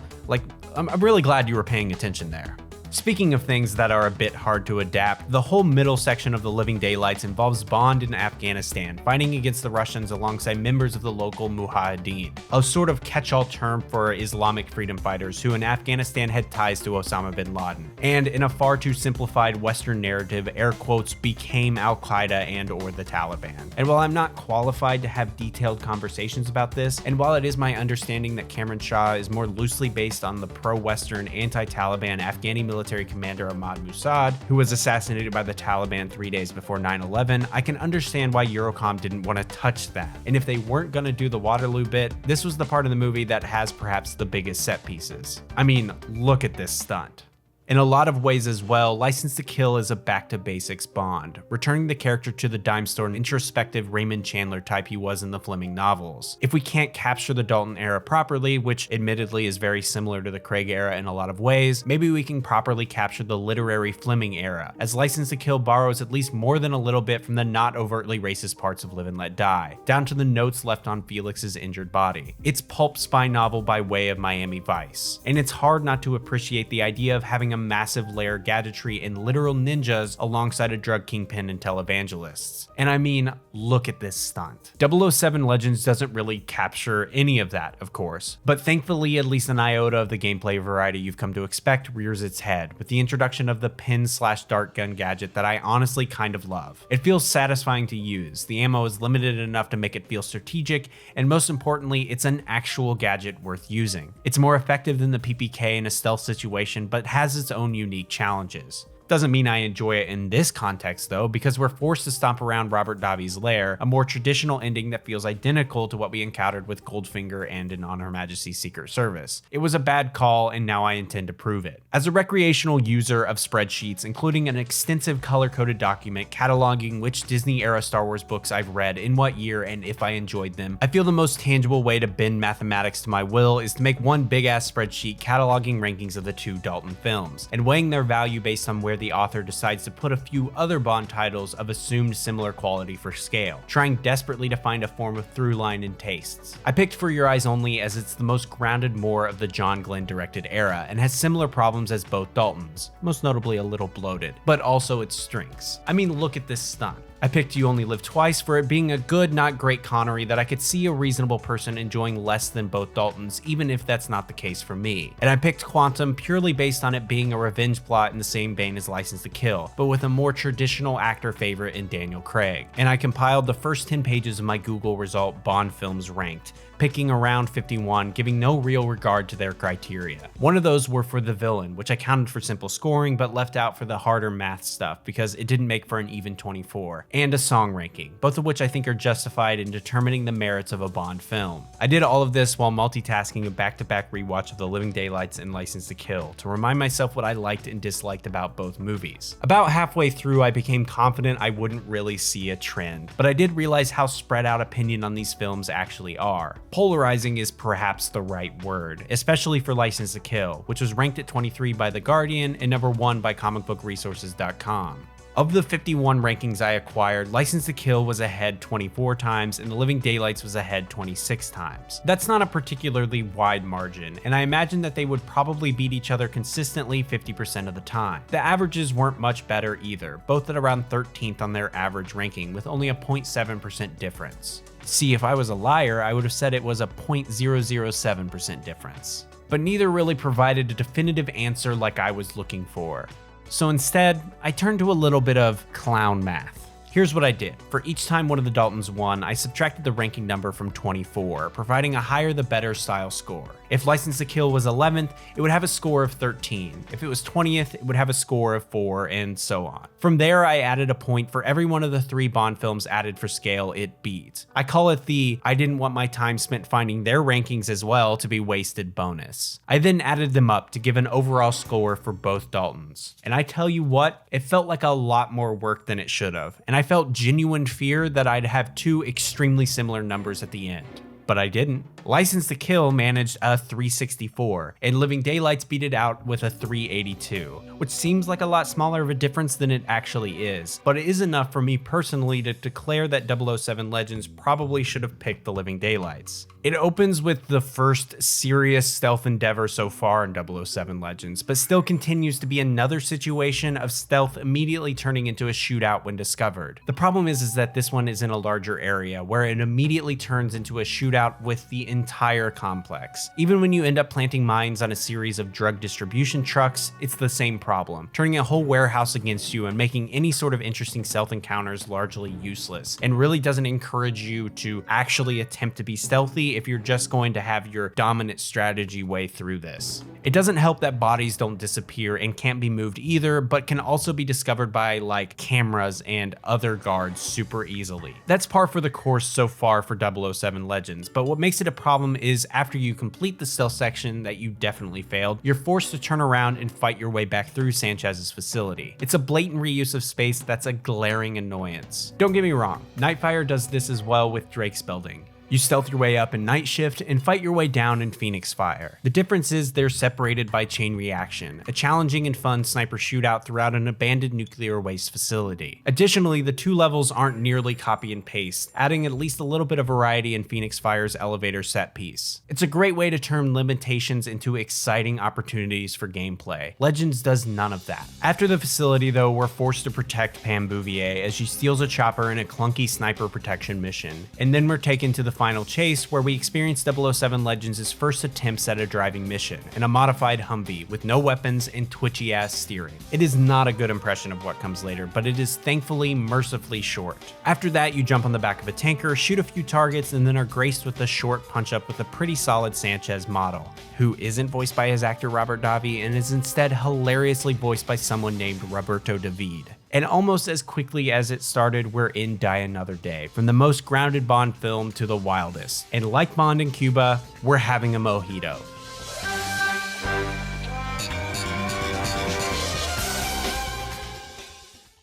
I'm really glad you were paying attention there. Speaking of things that are a bit hard to adapt, the whole middle section of The Living Daylights involves Bond in Afghanistan, fighting against the Russians alongside members of the local Mujahideen, a sort of catch-all term for Islamic freedom fighters who in Afghanistan had ties to Osama bin Laden, and in a far too simplified Western narrative, air quotes, became Al-Qaeda and or the Taliban. And while I'm not qualified to have detailed conversations about this, and while it is my understanding that Cameron Shah is more loosely based on the pro-Western, anti-Taliban Afghani military commander Ahmad Mossad, who was assassinated by the Taliban 3 days before 9/11, I can understand why Eurocom didn't want to touch that. And if they weren't going to do the Waterloo bit, this was the part of the movie that has perhaps the biggest set pieces. I mean, look at this stunt. In a lot of ways as well, License to Kill is a back-to-basics Bond, returning the character to the dime store and introspective Raymond Chandler type he was in the Fleming novels. If we can't capture the Dalton era properly, which admittedly is very similar to the Craig era in a lot of ways, maybe we can properly capture the literary Fleming era, as License to Kill borrows at least more than a little bit from the not overtly racist parts of Live and Let Die, down to the notes left on Felix's injured body. It's pulp spy novel by way of Miami Vice, and it's hard not to appreciate the idea of having a massive layer gadgetry and literal ninjas alongside a drug kingpin and televangelists. And I mean, look at this stunt. 007 Legends doesn't really capture any of that, of course, but thankfully at least an iota of the gameplay variety you've come to expect rears its head with the introduction of the pin/dart gun gadget that I honestly kind of love. It feels satisfying to use, the ammo is limited enough to make it feel strategic, and most importantly, it's an actual gadget worth using. It's more effective than the PPK in a stealth situation, but has its own unique challenges. Doesn't mean I enjoy it in this context though, because we're forced to stomp around Robert Davi's lair, a more traditional ending that feels identical to what we encountered with Goldfinger and in On Her Majesty's Secret Service. It was a bad call, and now I intend to prove it. As a recreational user of spreadsheets, including an extensive color-coded document cataloging which Disney-era Star Wars books I've read, in what year, and if I enjoyed them, I feel the most tangible way to bend mathematics to my will is to make one big-ass spreadsheet cataloging rankings of the two Dalton films, and weighing their value based on where the author decides to put a few other Bond titles of assumed similar quality for scale, trying desperately to find a form of through line in tastes. I picked For Your Eyes Only as it's the most grounded more of the John Glenn directed era and has similar problems as both Daltons, most notably a little bloated, but also its strengths. I mean, look at this stunt. I picked You Only Live Twice for it being a good, not great Connery that I could see a reasonable person enjoying less than both Daltons, even if that's not the case for me. And I picked Quantum purely based on it being a revenge plot in the same vein as License to Kill, but with a more traditional actor favorite in Daniel Craig. And I compiled the first 10 pages of my Google result Bond films ranked, picking around 51, giving no real regard to their criteria. One of those were for the villain, which I counted for simple scoring, but left out for the harder math stuff because it didn't make for an even 24, and a song ranking, both of which I think are justified in determining the merits of a Bond film. I did all of this while multitasking a back-to-back rewatch of The Living Daylights and License to Kill to remind myself what I liked and disliked about both movies. About halfway through, I became confident I wouldn't really see a trend, but I did realize how spread out opinion on these films actually are. Polarizing is perhaps the right word, especially for License to Kill, which was ranked at 23 by The Guardian and number 1 by comicbookresources.com. Of the 51 rankings I acquired, License to Kill was ahead 24 times and The Living Daylights was ahead 26 times. That's not a particularly wide margin, and I imagine that they would probably beat each other consistently 50% of the time. The averages weren't much better either, both at around 13th on their average ranking with only a 0.7% difference. See, if I was a liar, I would have said it was a 0.007% difference. But neither really provided a definitive answer like I was looking for. So instead, I turned to a little bit of clown math. Here's what I did. For each time one of the Daltons won, I subtracted the ranking number from 24, providing a higher the better style score. If License to Kill was 11th, it would have a score of 13. If it was 20th, it would have a score of 4, and so on. From there, I added a point for every one of the 3 Bond films added for scale it beat. I call it the I didn't want my time spent finding their rankings as well to be wasted bonus. I then added them up to give an overall score for both Daltons. And I tell you what, it felt like a lot more work than it should have, and I felt genuine fear that I'd have 2 extremely similar numbers at the end. But I didn't. License to Kill managed a 364, and Living Daylights beat it out with a 382, which seems like a lot smaller of a difference than it actually is, but it is enough for me personally to declare that 007 Legends probably should have picked The Living Daylights. It opens with the first serious stealth endeavor so far in 007 Legends, but still continues to be another situation of stealth immediately turning into a shootout when discovered. The problem is that this one is in a larger area, where it immediately turns into a shootout with the entire complex. Even when you end up planting mines on a series of drug distribution trucks, it's the same problem, turning a whole warehouse against you and making any sort of interesting stealth encounters largely useless, and really doesn't encourage you to actually attempt to be stealthy if you're just going to have your dominant strategy way through this. It doesn't help that bodies don't disappear and can't be moved either, but can also be discovered by like cameras and other guards super easily. That's par for the course so far for 007 Legends, Legends, but what makes it a problem is after you complete the stealth section that you definitely failed, you're forced to turn around and fight your way back through Sanchez's facility. It's a blatant reuse of space that's a glaring annoyance. Don't get me wrong, Nightfire does this as well with Drake's Building. You stealth your way up in Night Shift and fight your way down in Phoenix Fire. The difference is they're separated by Chain Reaction, a challenging and fun sniper shootout throughout an abandoned nuclear waste facility. Additionally, the two levels aren't nearly copy and paste, adding at least a little bit of variety in Phoenix Fire's elevator set piece. It's a great way to turn limitations into exciting opportunities for gameplay. Legends does none of that. After the facility though, we're forced to protect Pam Bouvier as she steals a chopper in a clunky sniper protection mission, and then we're taken to the final chase where we experience 007 Legends' first attempts at a driving mission in a modified Humvee with no weapons and twitchy ass steering. It is not a good impression of what comes later, but it is thankfully mercifully short. After that, you jump on the back of a tanker, shoot a few targets, and then are graced with a short punch up with a pretty solid Sanchez model, who isn't voiced by his actor Robert Davi and is instead hilariously voiced by someone named Roberto David. And almost as quickly as it started, we're in Die Another Day, from the most grounded Bond film to the wildest. And like Bond in Cuba, we're having a mojito.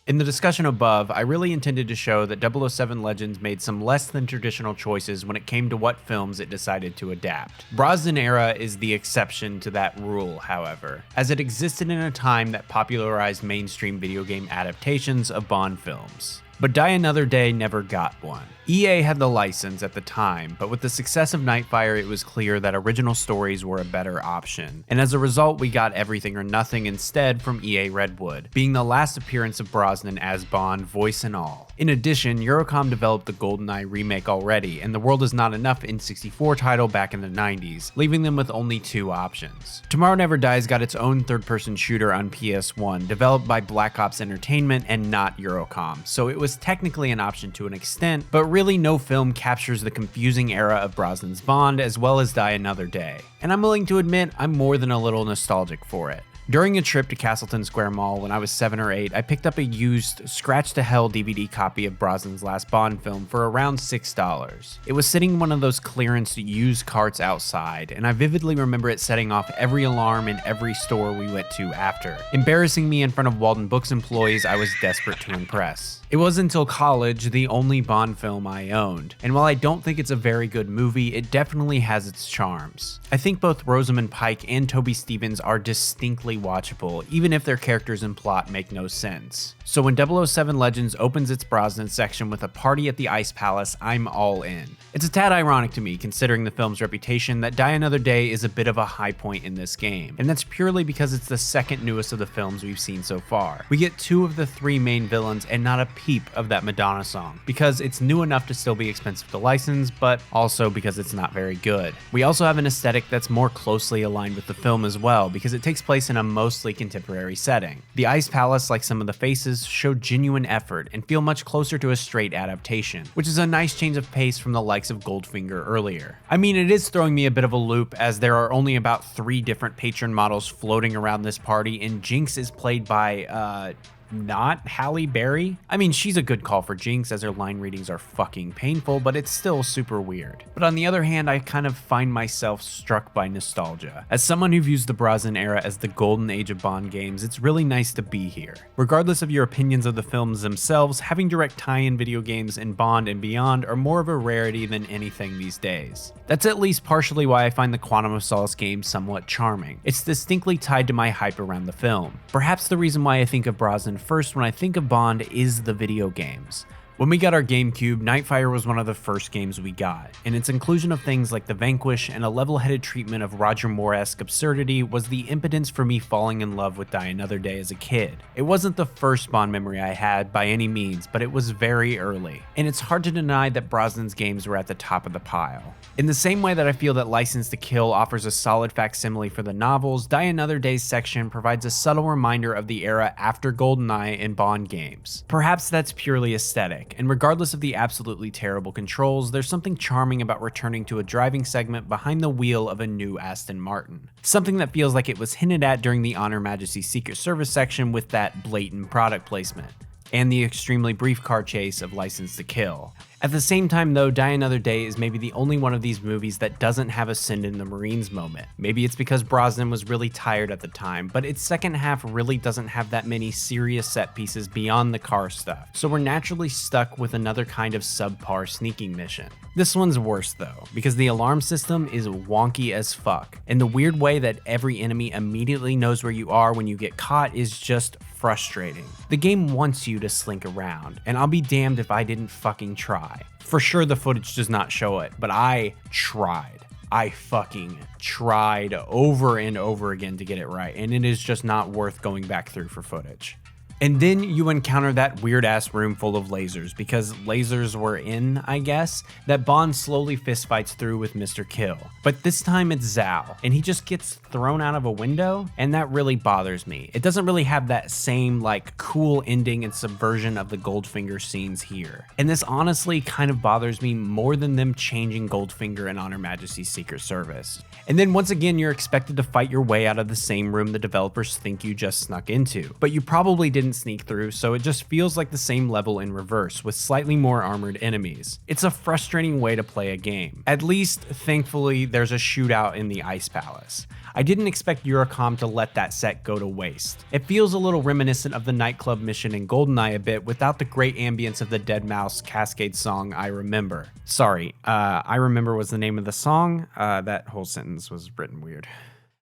In the discussion above, I really intended to show that 007 Legends made some less than traditional choices when it came to what films it decided to adapt. Brosnan era is the exception to that rule, however, as it existed in a time that popularized mainstream video game adaptations of Bond films. But Die Another Day never got one. EA had the license at the time, but with the success of Nightfire, it was clear that original stories were a better option. And as a result, we got Everything or Nothing instead from EA Redwood, being the last appearance of Brosnan as Bond, voice and all. In addition, Eurocom developed the Goldeneye remake already, and The World Is Not Enough N64 title back in the 90s, leaving them with only two options. Tomorrow Never Dies got its own third-person shooter on PS1, developed by Black Ops Entertainment and not Eurocom, so it was technically an option to an extent, but really no film captures the confusing era of Brosnan's Bond as well as Die Another Day. And I'm willing to admit I'm more than a little nostalgic for it. During a trip to Castleton Square Mall when I was 7 or 8, I picked up a used, scratch-to-hell DVD copy of Brosnan's last Bond film for around $6. It was sitting in one of those clearance used carts outside, and I vividly remember it setting off every alarm in every store we went to after, embarrassing me in front of Walden Books employees I was desperate to impress. It was until college the only Bond film I owned, and while I don't think it's a very good movie, it definitely has its charms. I think both Rosamund Pike and Toby Stephens are distinctly watchable, even if their characters and plot make no sense. So when 007 Legends opens its Brosnan section with a party at the Ice Palace, I'm all in. It's a tad ironic to me, considering the film's reputation, that Die Another Day is a bit of a high point in this game, and that's purely because it's the second newest of the films we've seen so far. We get 2 of the 3 main villains and not a peep of that Madonna song, because it's new enough to still be expensive to license, but also because it's not very good. We also have an aesthetic that's more closely aligned with the film as well, because it takes place in a mostly contemporary setting. The Ice Palace, like some of the faces, show genuine effort and feel much closer to a straight adaptation, which is a nice change of pace from the likes of Goldfinger earlier. I mean, it is throwing me a bit of a loop, as there are only about 3 different patron models floating around this party, and Jinx is played by, not Halle Berry? I mean, she's a good call for Jinx, as her line readings are fucking painful, but it's still super weird. But on the other hand, I kind of find myself struck by nostalgia. As someone who views the Brosnan era as the golden age of Bond games, it's really nice to be here. Regardless of your opinions of the films themselves, having direct tie-in video games in Bond and beyond are more of a rarity than anything these days. That's at least partially why I find the Quantum of Solace game somewhat charming. It's distinctly tied to my hype around the film. Perhaps the reason why I think of Brosnan first when I think of Bond is the video games. When we got our GameCube, Nightfire was one of the first games we got, and its inclusion of things like the Vanquish and a level-headed treatment of Roger Moore-esque absurdity was the impotence for me falling in love with Die Another Day as a kid. It wasn't the first Bond memory I had by any means, but it was very early, and it's hard to deny that Brosnan's games were at the top of the pile. In the same way that I feel that License to Kill offers a solid facsimile for the novels, Die Another Day's section provides a subtle reminder of the era after Goldeneye and Bond games. Perhaps that's purely aesthetic, and regardless of the absolutely terrible controls, there's something charming about returning to a driving segment behind the wheel of a new Aston Martin. Something that feels like it was hinted at during the Honor Majesty Secret Service section with that blatant product placement, and the extremely brief car chase of License to Kill. At the same time though, Die Another Day is maybe the only one of these movies that doesn't have a send in the Marines moment. Maybe it's because Brosnan was really tired at the time, but its second half really doesn't have that many serious set pieces beyond the car stuff, so we're naturally stuck with another kind of subpar sneaking mission. This one's worse though, because the alarm system is wonky as fuck, and the weird way that every enemy immediately knows where you are when you get caught is just frustrating. The game wants you to slink around, and I'll be damned if I didn't fucking try. For sure the footage does not show it, but I tried. I fucking tried over and over again to get it right, and it is just not worth going back through for footage. And then you encounter that weird ass room full of lasers, because lasers were in, I guess, that Bond slowly fistfights through with Mr. Kill. But this time it's Zhao, and he just gets thrown out of a window, and that really bothers me. It doesn't really have that same like cool ending and subversion of the Goldfinger scenes here. And this honestly kind of bothers me more than them changing Goldfinger and Honor Majesty's Secret Service. And then once again, you're expected to fight your way out of the same room the developers think you just snuck into, but you probably didn't sneak through, so it just feels like the same level in reverse with slightly more armored enemies. It's a frustrating way to play a game. At least, thankfully, there's a shootout in the Ice Palace. I didn't expect Eurocom to let that set go to waste. It feels a little reminiscent of the nightclub mission in Goldeneye a bit without the great ambience of the Dead Mouse Cascade song I Remember. Sorry, I Remember was the name of the song. That whole sentence was written weird.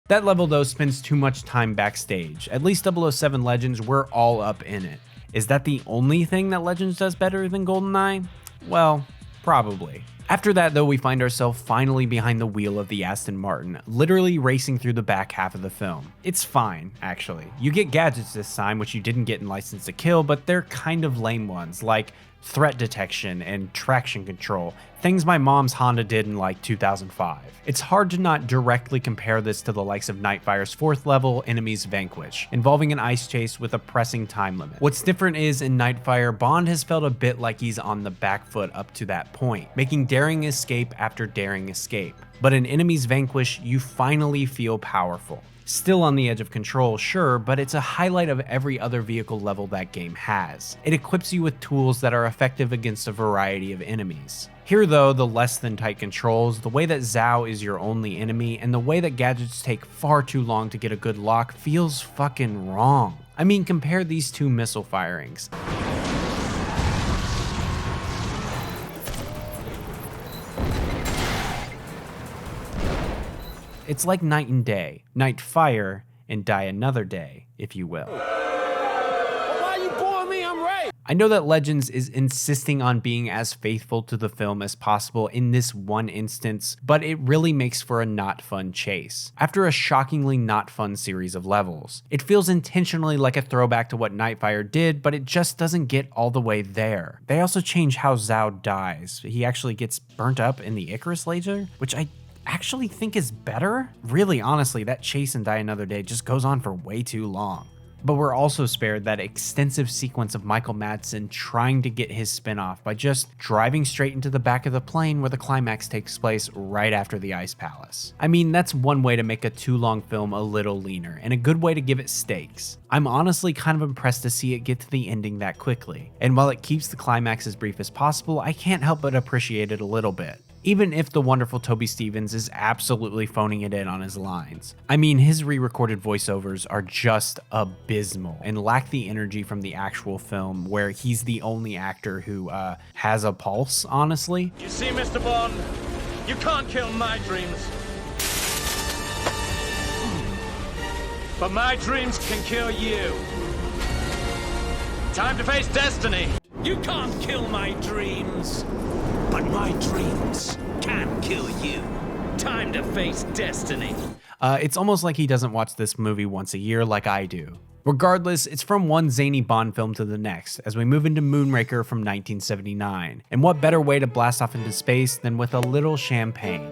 That level though spends too much time backstage. At least 007 Legends, we're all up in it. Is that the only thing that Legends does better than Goldeneye? Well, probably. After that though, we find ourselves finally behind the wheel of the Aston Martin, literally racing through the back half of the film. It's fine, actually. You get gadgets this time, which you didn't get in License to Kill, but they're kind of lame ones, like threat detection and traction control, things my mom's Honda did in like 2005. It's hard to not directly compare this to the likes of Nightfire's 4th level, Enemies Vanquish, involving an ice chase with a pressing time limit. What's different is in Nightfire, Bond has felt a bit like he's on the back foot up to that point, making daring escape after daring escape. But in Enemies Vanquish, you finally feel powerful. Still on the edge of control, sure, but it's a highlight of every other vehicle level that game has. It equips you with tools that are effective against a variety of enemies. Here though, the less than tight controls, the way that Zhao is your only enemy, and the way that gadgets take far too long to get a good lock feels fucking wrong. I mean, compare these two missile firings. It's like night and day, Nightfire and Die Another Day, if you will. Why you boring me? I'm right. I know that Legends is insisting on being as faithful to the film as possible in this one instance, but it really makes for a not fun chase. After a shockingly not fun series of levels, it feels intentionally like a throwback to what Nightfire did, but it just doesn't get all the way there. They also change how Zhao dies. He actually gets burnt up in the Icarus laser, which I actually think is better. Really, honestly, that chase in Die Another Day just goes on for way too long. But we're also spared that extensive sequence of Michael Madsen trying to get his spin-off by just driving straight into the back of the plane where the climax takes place right after the Ice Palace. I mean, that's one way to make a too long film a little leaner, and a good way to give it stakes. I'm honestly kind of impressed to see it get to the ending that quickly, and while it keeps the climax as brief as possible, I can't help but appreciate it a little bit. Even if the wonderful Toby Stephens is absolutely phoning it in on his lines. I mean, his re-recorded voiceovers are just abysmal and lack the energy from the actual film where he's the only actor who has a pulse, honestly. You see, Mr. Bond, you can't kill my dreams. But my dreams can kill you. Time to face destiny. You can't kill my dreams. But my dreams can kill you. Time to face destiny. It's almost like he doesn't watch this movie once a year like I do. Regardless, it's from one zany Bond film to the next, as we move into Moonraker from 1979. And what better way to blast off into space than with a little champagne?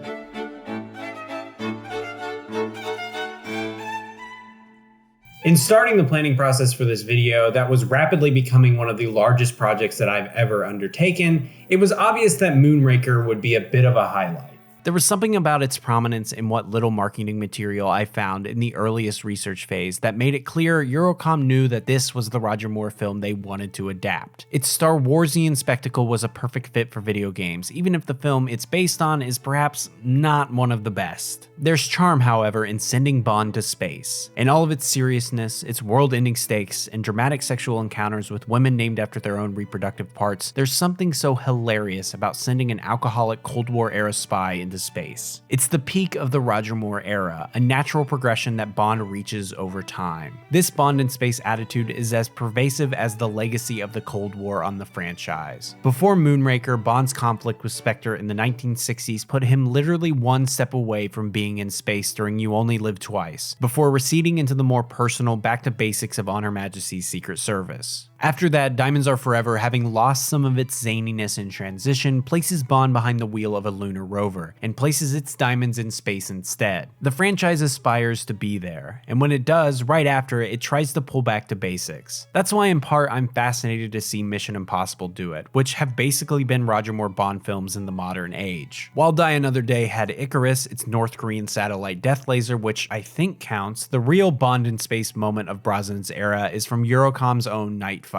In starting the planning process for this video that was rapidly becoming one of the largest projects that I've ever undertaken, it was obvious that Moonraker would be a bit of a highlight. There was something about its prominence in what little marketing material I found in the earliest research phase that made it clear Eurocom knew that this was the Roger Moore film they wanted to adapt. Its Star Warsian spectacle was a perfect fit for video games, even if the film it's based on is perhaps not one of the best. There's charm, however, in sending Bond to space. In all of its seriousness, its world-ending stakes, and dramatic sexual encounters with women named after their own reproductive parts, there's something so hilarious about sending an alcoholic Cold War-era spy into space. It's the peak of the Roger Moore era, a natural progression that Bond reaches over time. This Bond in space attitude is as pervasive as the legacy of the Cold War on the franchise. Before Moonraker, Bond's conflict with Spectre in the 1960s put him literally one step away from being in space during You Only Live Twice, before receding into the more personal back-to-basics of On Her Majesty's Secret Service. After that, Diamonds Are Forever, having lost some of its zaniness in transition, places Bond behind the wheel of a lunar rover, and places its diamonds in space instead. The franchise aspires to be there, and when it does, right after it tries to pull back to basics. That's why in part I'm fascinated to see Mission Impossible do it, which have basically been Roger Moore Bond films in the modern age. While Die Another Day had Icarus, its North Korean satellite death laser, which I think counts, the real Bond in space moment of Brosnan's era is from Eurocom's own Nightfire.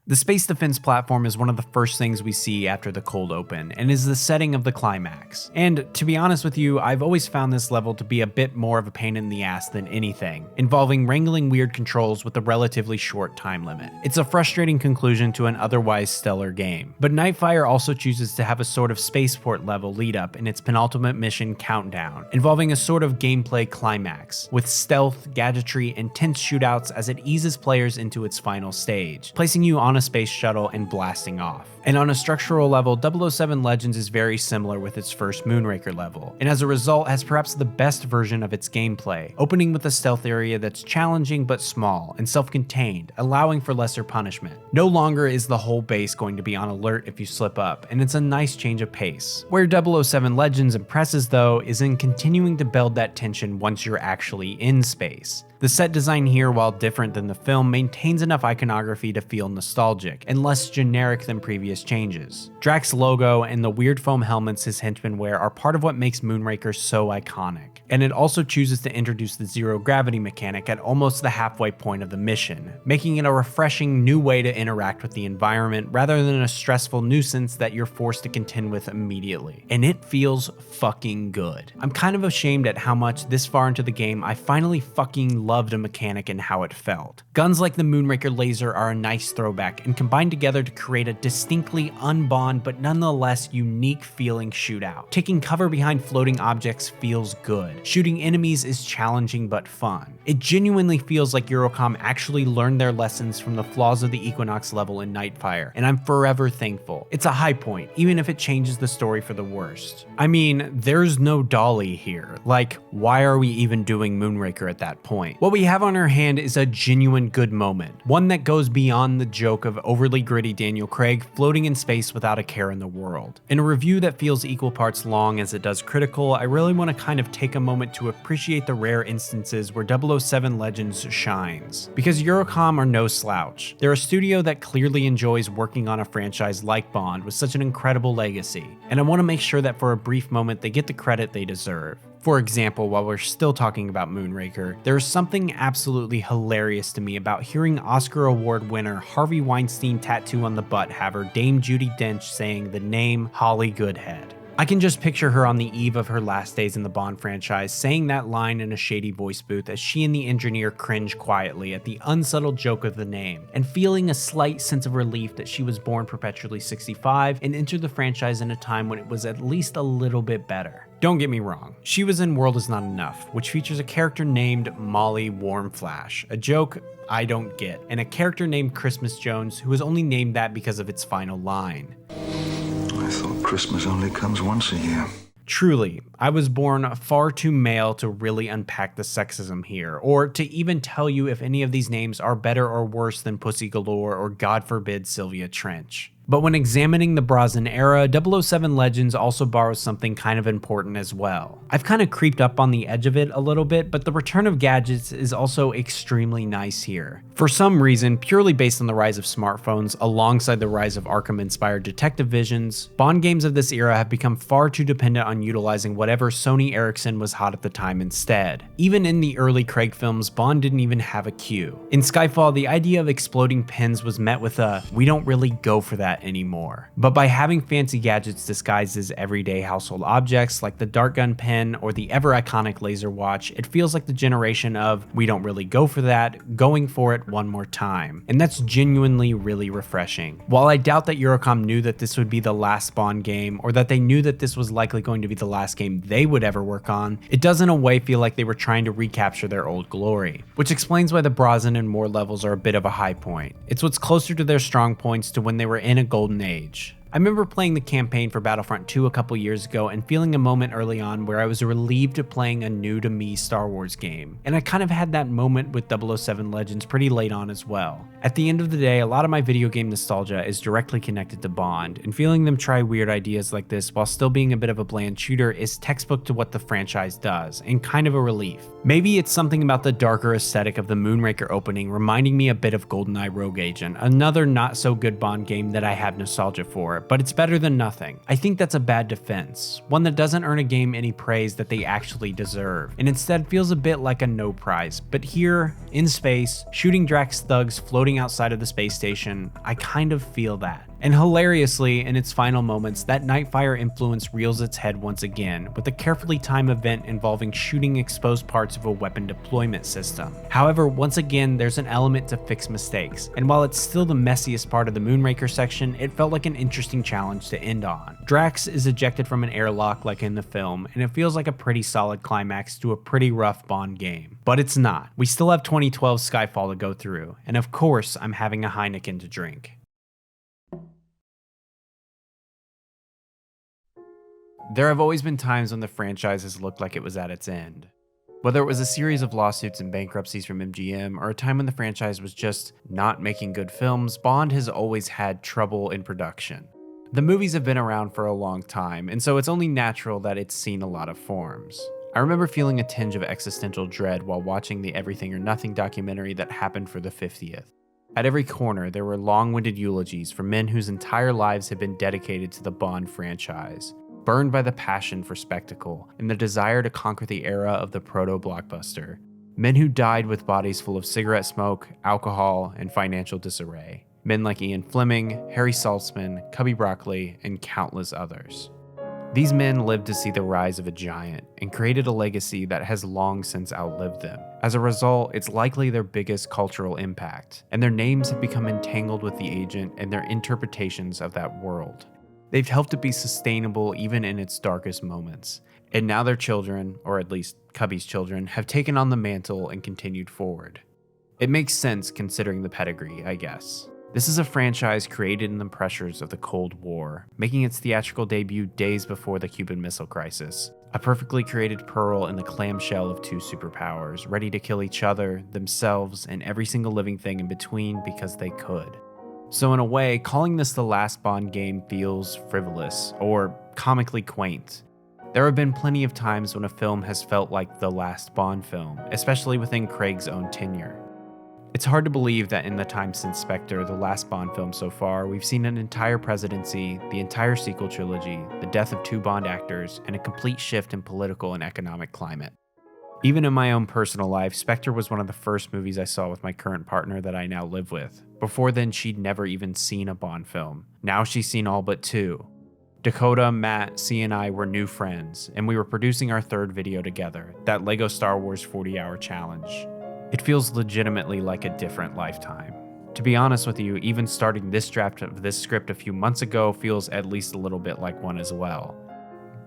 The space defense platform is one of the first things we see after the cold open, and is the setting of the climax. And to be honest with you, I've always found this level to be a bit more of a pain in the ass than anything, involving wrangling weird controls with a relatively short time limit. It's a frustrating conclusion to an otherwise stellar game. But Nightfire also chooses to have a sort of spaceport level lead up in its penultimate mission Countdown, involving a sort of gameplay climax, with stealth, gadgetry, and tense shootouts as it eases players into its final stage, placing you on a space shuttle and blasting off. And on a structural level, 007 Legends is very similar with its first Moonraker level, and as a result has perhaps the best version of its gameplay, opening with a stealth area that's challenging but small and self-contained, allowing for lesser punishment. No longer is the whole base going to be on alert if you slip up, and it's a nice change of pace. Where 007 Legends impresses though is in continuing to build that tension once you're actually in space. The set design here, while different than the film, maintains enough iconography to feel nostalgic, and less generic than previous changes. Drax's logo and the weird foam helmets his henchmen wear are part of what makes Moonraker so iconic. And it also chooses to introduce the zero gravity mechanic at almost the halfway point of the mission, making it a refreshing new way to interact with the environment rather than a stressful nuisance that you're forced to contend with immediately. And it feels fucking good. I'm kind of ashamed at how much this far into the game I finally fucking loved a mechanic and how it felt. Guns like the Moonraker laser are a nice throwback and combine together to create a distinctly unbond but nonetheless unique feeling shootout. Taking cover behind floating objects feels good. Shooting enemies is challenging but fun. It genuinely feels like Eurocom actually learned their lessons from the flaws of the Equinox level in Nightfire, and I'm forever thankful. It's a high point, even if it changes the story for the worst. I mean, there's no Dolly here. Like, why are we even doing Moonraker at that point? What we have on our hand is a genuine good moment, one that goes beyond the joke of overly gritty Daniel Craig floating in space without a care in the world. In a review that feels equal parts long as it does critical, I really want to kind of take a moment to appreciate the rare instances where 007 Legends shines. Because Eurocom are no slouch. They're a studio that clearly enjoys working on a franchise like Bond with such an incredible legacy, and I want to make sure that for a brief moment they get the credit they deserve. For example, while we're still talking about Moonraker, there's something absolutely hilarious to me about hearing Oscar Award winner Harvey Weinstein tattoo on the butt haver Dame Judi Dench saying the name Holly Goodhead. I can just picture her on the eve of her last days in the Bond franchise saying that line in a shady voice booth as she and the engineer cringe quietly at the unsubtle joke of the name, and feeling a slight sense of relief that she was born perpetually 65 and entered the franchise in a time when it was at least a little bit better. Don't get me wrong, she was in World Is Not Enough, which features a character named Molly Warmflash, a joke I don't get, and a character named Christmas Jones who was only named that because of its final line. I thought Christmas only comes once a year. Truly, I was born far too male to really unpack the sexism here, or to even tell you if any of these names are better or worse than Pussy Galore or God forbid Sylvia Trench. But when examining the Brosnan era, 007 Legends also borrows something kind of important as well. I've kind of creeped up on the edge of it a little bit, but the return of gadgets is also extremely nice here. For some reason, purely based on the rise of smartphones alongside the rise of Arkham-inspired detective visions, Bond games of this era have become far too dependent on utilizing whatever Sony Ericsson was hot at the time instead. Even in the early Craig films, Bond didn't even have a Q. In Skyfall, the idea of exploding pins was met with a, we don't really go for that anymore. But by having fancy gadgets disguised as everyday household objects like the dart gun pen or the ever iconic laser watch, it feels like the generation of, we don't really go for that, going for it one more time. And that's genuinely really refreshing. While I doubt that Eurocom knew that this would be the last Bond game, or that they knew that this was likely going to be the last game they would ever work on, it does in a way feel like they were trying to recapture their old glory. Which explains why the Brosnan and Moore levels are a bit of a high point. It's what's closer to their strong points to when they were in a golden age. I remember playing the campaign for Battlefront 2 a couple years ago and feeling a moment early on where I was relieved at playing a new to me Star Wars game. And I kind of had that moment with 007 Legends pretty late on as well. At the end of the day, a lot of my video game nostalgia is directly connected to Bond, and feeling them try weird ideas like this while still being a bit of a bland shooter is textbook to what the franchise does, and kind of a relief. Maybe it's something about the darker aesthetic of the Moonraker opening reminding me a bit of Goldeneye Rogue Agent, another not so good Bond game that I have nostalgia for, but it's better than nothing. I think that's a bad defense, one that doesn't earn a game any praise that they actually deserve, and instead feels a bit like a no prize. But here, in space, shooting Drax thugs floating outside of the space station, I kind of feel that. And hilariously, in its final moments, that Nightfire influence reels its head once again, with a carefully timed event involving shooting exposed parts of a weapon deployment system. However, once again, there's an element to fix mistakes, and while it's still the messiest part of the Moonraker section, it felt like an interesting challenge to end on. Drax is ejected from an airlock like in the film, and it feels like a pretty solid climax to a pretty rough Bond game. But it's not. We still have 2012 Skyfall to go through, and of course, I'm having a Heineken to drink. There have always been times when the franchise has looked like it was at its end. Whether it was a series of lawsuits and bankruptcies from MGM, or a time when the franchise was just not making good films, Bond has always had trouble in production. The movies have been around for a long time, and so it's only natural that it's seen a lot of forms. I remember feeling a tinge of existential dread while watching the Everything or Nothing documentary that happened for the 50th. At every corner, there were long-winded eulogies for men whose entire lives had been dedicated to the Bond franchise, burned by the passion for spectacle and the desire to conquer the era of the proto-blockbuster. Men who died with bodies full of cigarette smoke, alcohol, and financial disarray. Men like Ian Fleming, Harry Saltzman, Cubby Broccoli, and countless others. These men lived to see the rise of a giant and created a legacy that has long since outlived them. As a result, it's likely their biggest cultural impact, and their names have become entangled with the agent and their interpretations of that world. They've helped it be sustainable even in its darkest moments. And now their children, or at least Cubby's children, have taken on the mantle and continued forward. It makes sense considering the pedigree, I guess. This is a franchise created in the pressures of the Cold War, making its theatrical debut days before the Cuban Missile Crisis. A perfectly created pearl in the clamshell of two superpowers, ready to kill each other, themselves, and every single living thing in between because they could. So in a way, calling this the last Bond game feels frivolous, or comically quaint. There have been plenty of times when a film has felt like the last Bond film, especially within Craig's own tenure. It's hard to believe that in the time since Spectre, the last Bond film so far, we've seen an entire presidency, the entire sequel trilogy, the death of two Bond actors, and a complete shift in political and economic climate. Even in my own personal life, Spectre was one of the first movies I saw with my current partner that I now live with. Before then, she'd never even seen a Bond film. Now she's seen all but two. Dakota, Matt, C, and I were new friends, and we were producing our third video together, that LEGO Star Wars 40-hour challenge. It feels legitimately like a different lifetime. To be honest with you, even starting this draft of this script a few months ago feels at least a little bit like one as well.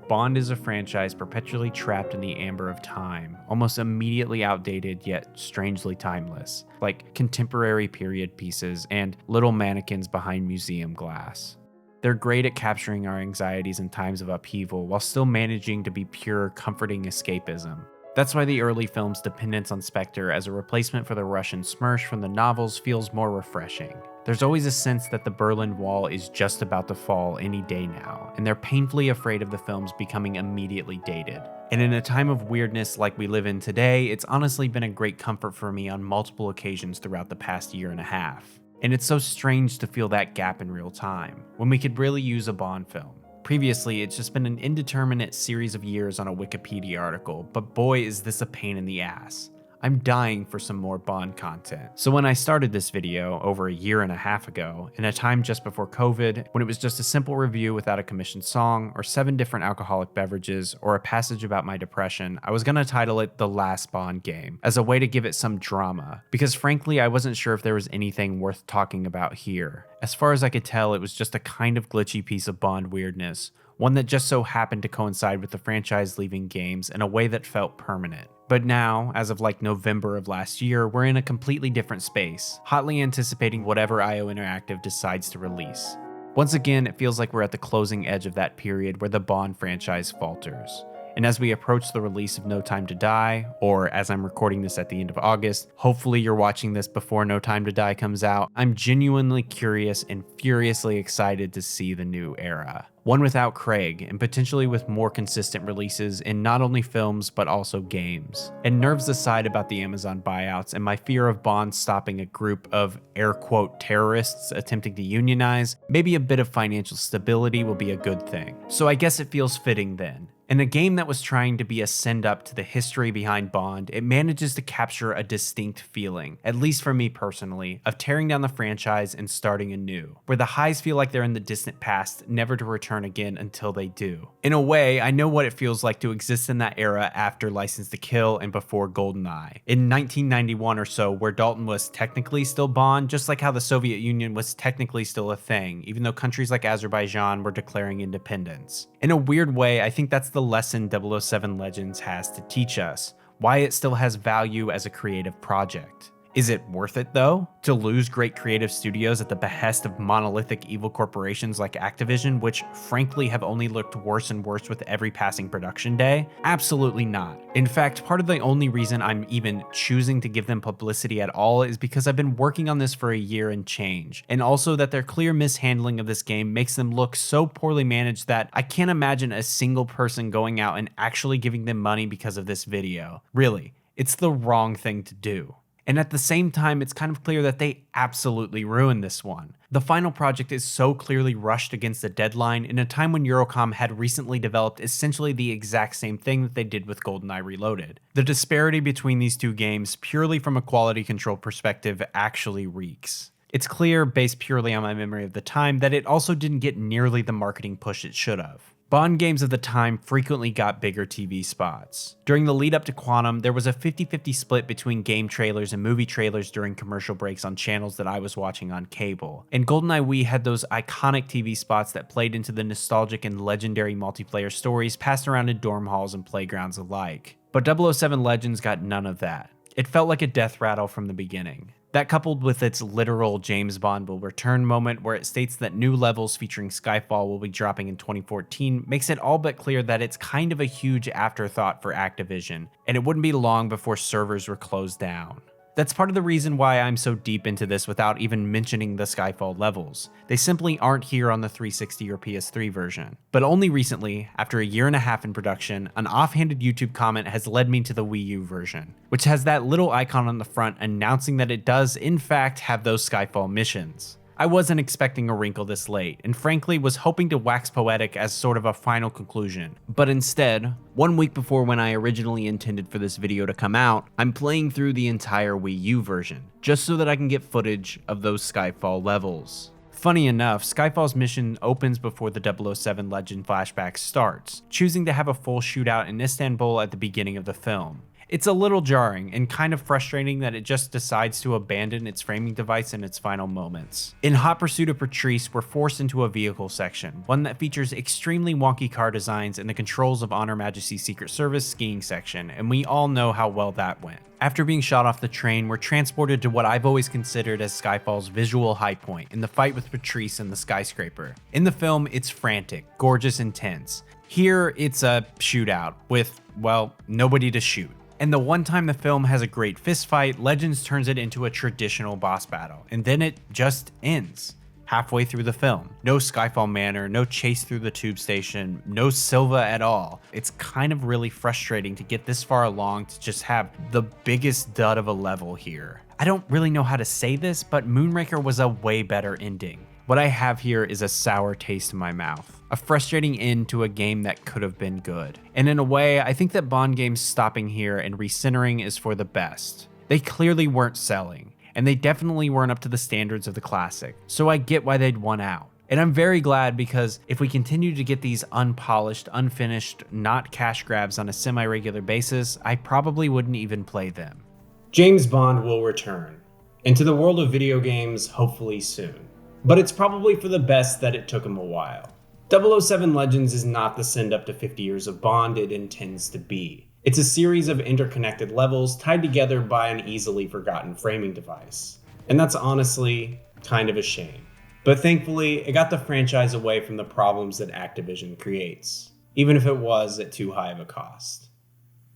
Bond is a franchise perpetually trapped in the amber of time, almost immediately outdated yet strangely timeless, like contemporary period pieces and little mannequins behind museum glass. They're great at capturing our anxieties in times of upheaval while still managing to be pure, comforting escapism. That's why the early film's dependence on Spectre as a replacement for the Russian Smersh from the novels feels more refreshing. There's always a sense that the Berlin Wall is just about to fall any day now, and they're painfully afraid of the films becoming immediately dated. And in a time of weirdness like we live in today, it's honestly been a great comfort for me on multiple occasions throughout the past year and a half. And it's so strange to feel that gap in real time, when we could really use a Bond film. Previously, it's just been an indeterminate series of years on a Wikipedia article, but boy is this a pain in the ass. I'm dying for some more Bond content. So when I started this video over a year and a half ago, in a time just before COVID, when it was just a simple review without a commissioned song, or 7 different alcoholic beverages, or a passage about my depression, I was gonna title it The Last Bond Game, as a way to give it some drama, because frankly I wasn't sure if there was anything worth talking about here. As far as I could tell, it was just a kind of glitchy piece of Bond weirdness, one that just so happened to coincide with the franchise leaving games in a way that felt permanent. But now, as of like November of last year, we're in a completely different space, hotly anticipating whatever IO Interactive decides to release. Once again, it feels like we're at the closing edge of that period where the Bond franchise falters. And as we approach the release of No Time to Die, or as I'm recording this at the end of August, hopefully you're watching this before No Time to Die comes out, I'm genuinely curious and furiously excited to see the new era. One without Craig, and potentially with more consistent releases in not only films but also games. And nerves aside about the Amazon buyouts and my fear of Bond stopping a group of air quote terrorists attempting to unionize, maybe a bit of financial stability will be a good thing. So I guess it feels fitting then. In a game that was trying to be a send-up to the history behind Bond, it manages to capture a distinct feeling, at least for me personally, of tearing down the franchise and starting anew, where the highs feel like they're in the distant past, never to return again until they do. In a way, I know what it feels like to exist in that era after License to Kill and before Goldeneye. In 1991 or so, where Dalton was technically still Bond, just like how the Soviet Union was technically still a thing, even though countries like Azerbaijan were declaring independence. In a weird way, I think that's the lesson 007 Legends has to teach us, why it still has value as a creative project. Is it worth it though, to lose great creative studios at the behest of monolithic evil corporations like Activision, which frankly have only looked worse and worse with every passing production day? Absolutely not. In fact, part of the only reason I'm even choosing to give them publicity at all is because I've been working on this for a year and change, and also that their clear mishandling of this game makes them look so poorly managed that I can't imagine a single person going out and actually giving them money because of this video. Really, it's the wrong thing to do. And at the same time, it's kind of clear that they absolutely ruined this one. The final project is so clearly rushed against the deadline in a time when Eurocom had recently developed essentially the exact same thing that they did with GoldenEye Reloaded. The disparity between these two games, purely from a quality control perspective, actually reeks. It's clear, based purely on my memory of the time, that it also didn't get nearly the marketing push it should have. Bond games of the time frequently got bigger TV spots. During the lead up to Quantum, there was a 50-50 split between game trailers and movie trailers during commercial breaks on channels that I was watching on cable. And GoldenEye Wii had those iconic TV spots that played into the nostalgic and legendary multiplayer stories passed around in dorm halls and playgrounds alike. But 007 Legends got none of that. It felt like a death rattle from the beginning. That, coupled with its literal James Bond will return moment where it states that new levels featuring Skyfall will be dropping in 2014, makes it all but clear that it's kind of a huge afterthought for Activision, and it wouldn't be long before servers were closed down. That's part of the reason why I'm so deep into this without even mentioning the Skyfall levels. They simply aren't here on the 360 or PS3 version. But only recently, after a year and a half in production, an offhanded YouTube comment has led me to the Wii U version, which has that little icon on the front announcing that it does in fact have those Skyfall missions. I wasn't expecting a wrinkle this late, and frankly was hoping to wax poetic as sort of a final conclusion. But instead, 1 week before when I originally intended for this video to come out, I'm playing through the entire Wii U version, just so that I can get footage of those Skyfall levels. Funny enough, Skyfall's mission opens before the 007 Legend flashback starts, choosing to have a full shootout in Istanbul at the beginning of the film. It's a little jarring and kind of frustrating that it just decides to abandon its framing device in its final moments. In hot pursuit of Patrice, we're forced into a vehicle section, one that features extremely wonky car designs and the controls of Honor Majesty's Secret Service skiing section, and we all know how well that went. After being shot off the train, we're transported to what I've always considered as Skyfall's visual high point in the fight with Patrice and the skyscraper. In the film, it's frantic, gorgeous, and tense. Here, it's a shootout with, well, nobody to shoot. And the one time the film has a great fist fight, Legends turns it into a traditional boss battle, and then it just ends halfway through the film. No Skyfall Manor, no chase through the tube station, no Silva at all. It's kind of really frustrating to get this far along to just have the biggest dud of a level here. I don't really know how to say this, but Moonraker was a way better ending. What I have here is a sour taste in my mouth, a frustrating end to a game that could have been good. And in a way, I think that Bond games stopping here and recentering is for the best. They clearly weren't selling, and they definitely weren't up to the standards of the classic, so I get why they'd won out. And I'm very glad, because if we continue to get these unpolished, unfinished, not cash grabs on a semi-regular basis, I probably wouldn't even play them. James Bond will return, into the world of video games hopefully soon. But it's probably for the best that it took him a while. 007 Legends is not the send up to 50 years of Bond it intends to be. It's a series of interconnected levels tied together by an easily forgotten framing device. And that's honestly kind of a shame. But thankfully, it got the franchise away from the problems that Activision creates, even if it was at too high of a cost.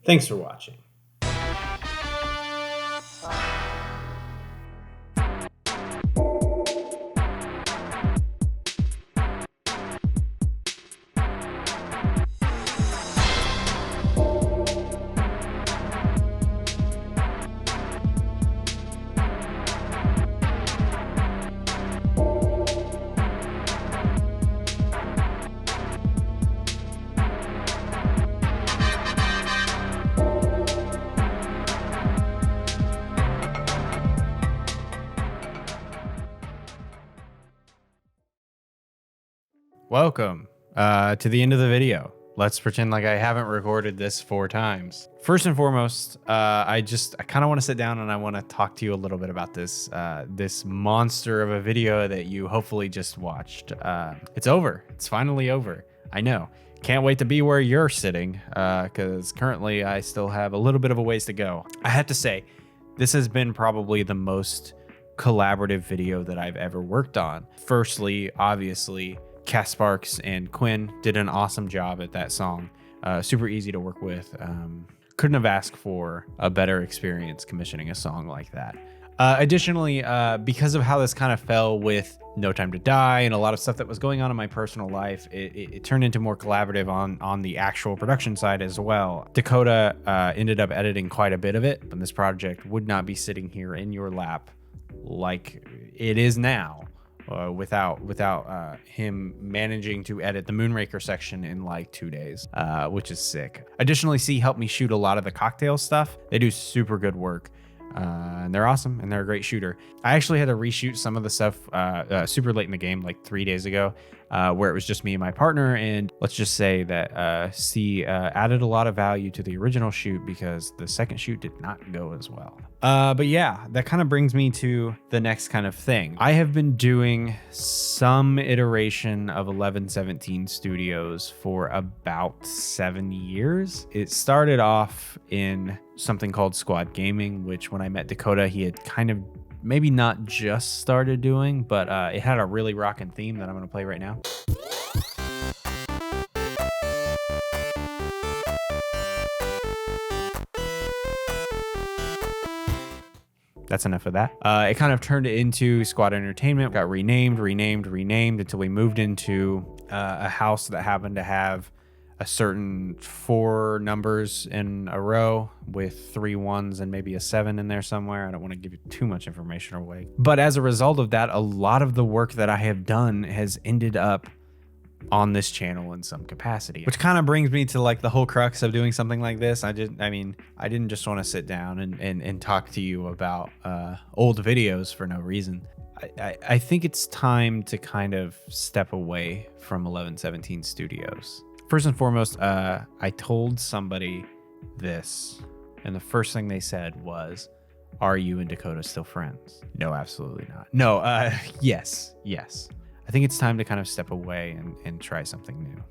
Thanks for watching. Welcome to the end of the video. Let's pretend like I haven't recorded this 4 times. First and foremost, I kind of want to sit down and I want to talk to you a little bit about this this monster of a video that you hopefully just watched. It's over. It's finally over. I know. Can't wait to be where you're sitting, because currently I still have a little bit of a ways to go. I have to say, this has been probably the most collaborative video that I've ever worked on. Firstly, obviously, Cass Sparks and Quinn did an awesome job at that song. Super easy to work with. Couldn't have asked for a better experience commissioning a song like that. Additionally, because of how this kind of fell with No Time to Die and a lot of stuff that was going on in my personal life, it turned into more collaborative on the actual production side as well. Dakota ended up editing quite a bit of it, but this project would not be sitting here in your lap like it is now. Without him managing to edit the Moonraker section in like 2 days, which is sick. Additionally, C helped me shoot a lot of the cocktail stuff. They do super good work, and they're awesome, and they're a great shooter. I actually had to reshoot some of the stuff super late in the game, like 3 days ago, where it was just me and my partner, and let's just say that C added a lot of value to the original shoot because the second shoot did not go as well. But yeah, that kind of brings me to the next kind of thing. I have been doing some iteration of 1117 Studios for about 7 years. It started off in something called Squad Gaming, which when I met Dakota, he had kind of maybe not just started doing, but it had a really rockin' theme that I'm gonna play right now. That's enough of that. It kind of turned into Squad Entertainment, got renamed until we moved into a house that happened to have a certain 4 numbers in a row with 3 1s and maybe a 7 in there somewhere. I don't want to give you too much information away. But as a result of that, a lot of the work that I have done has ended up on this channel in some capacity, which kind of brings me to like the whole crux of doing something like this. I didn't just want to sit down and talk to you about old videos for no reason. I think it's time to kind of step away from 1117 Studios. First and foremost, I told somebody this, and the first thing they said was, "Are you and Dakota still friends?" No, absolutely not. No, yes. I think it's time to kind of step away and try something new.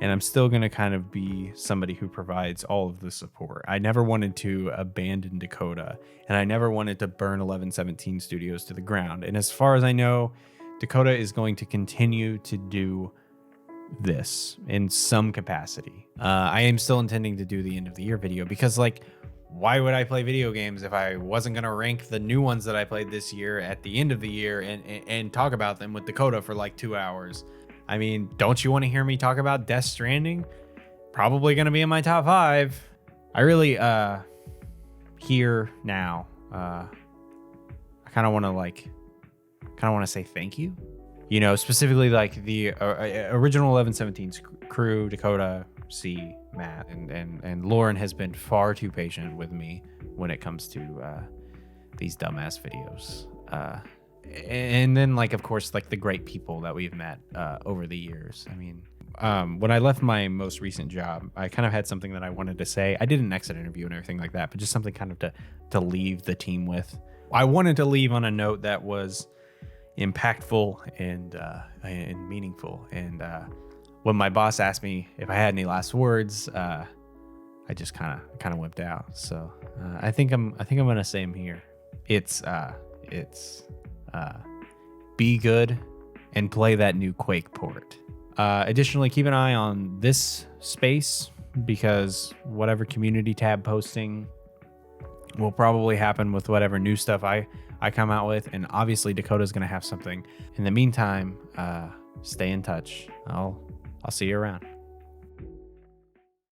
And I'm still going to kind of be somebody who provides all of the support. I never wanted to abandon Dakota, and I never wanted to burn 1117 Studios to the ground. And as far as I know, Dakota is going to continue to do this in some capacity. I am still intending to do the end of the year video because, like, why would I play video games if I wasn't going to rank the new ones that I played this year at the end of the year and talk about them with Dakota for like 2 hours? I mean, don't you want to hear me talk about Death Stranding? Probably going to be in my top 5. I really, here now, I kind of want to say thank you. You know, specifically like the original 1117's crew, Dakota, C, Matt, and Lauren has been far too patient with me when it comes to these dumbass videos. And then, like, of course, like the great people that we've met over the years. I mean, when I left my most recent job, I kind of had something that I wanted to say. I did an exit interview and everything like that, but just something kind of to leave the team with. I wanted to leave on a note that was impactful and meaningful. And when my boss asked me if I had any last words, I just kind of wimped out. So I think I'm gonna say them here. It's be good and play that new Quake port. Additionally, keep an eye on this space because whatever community tab posting will probably happen with whatever new stuff I come out with, and obviously Dakota's gonna have something. In the meantime, stay in touch. I'll see you around.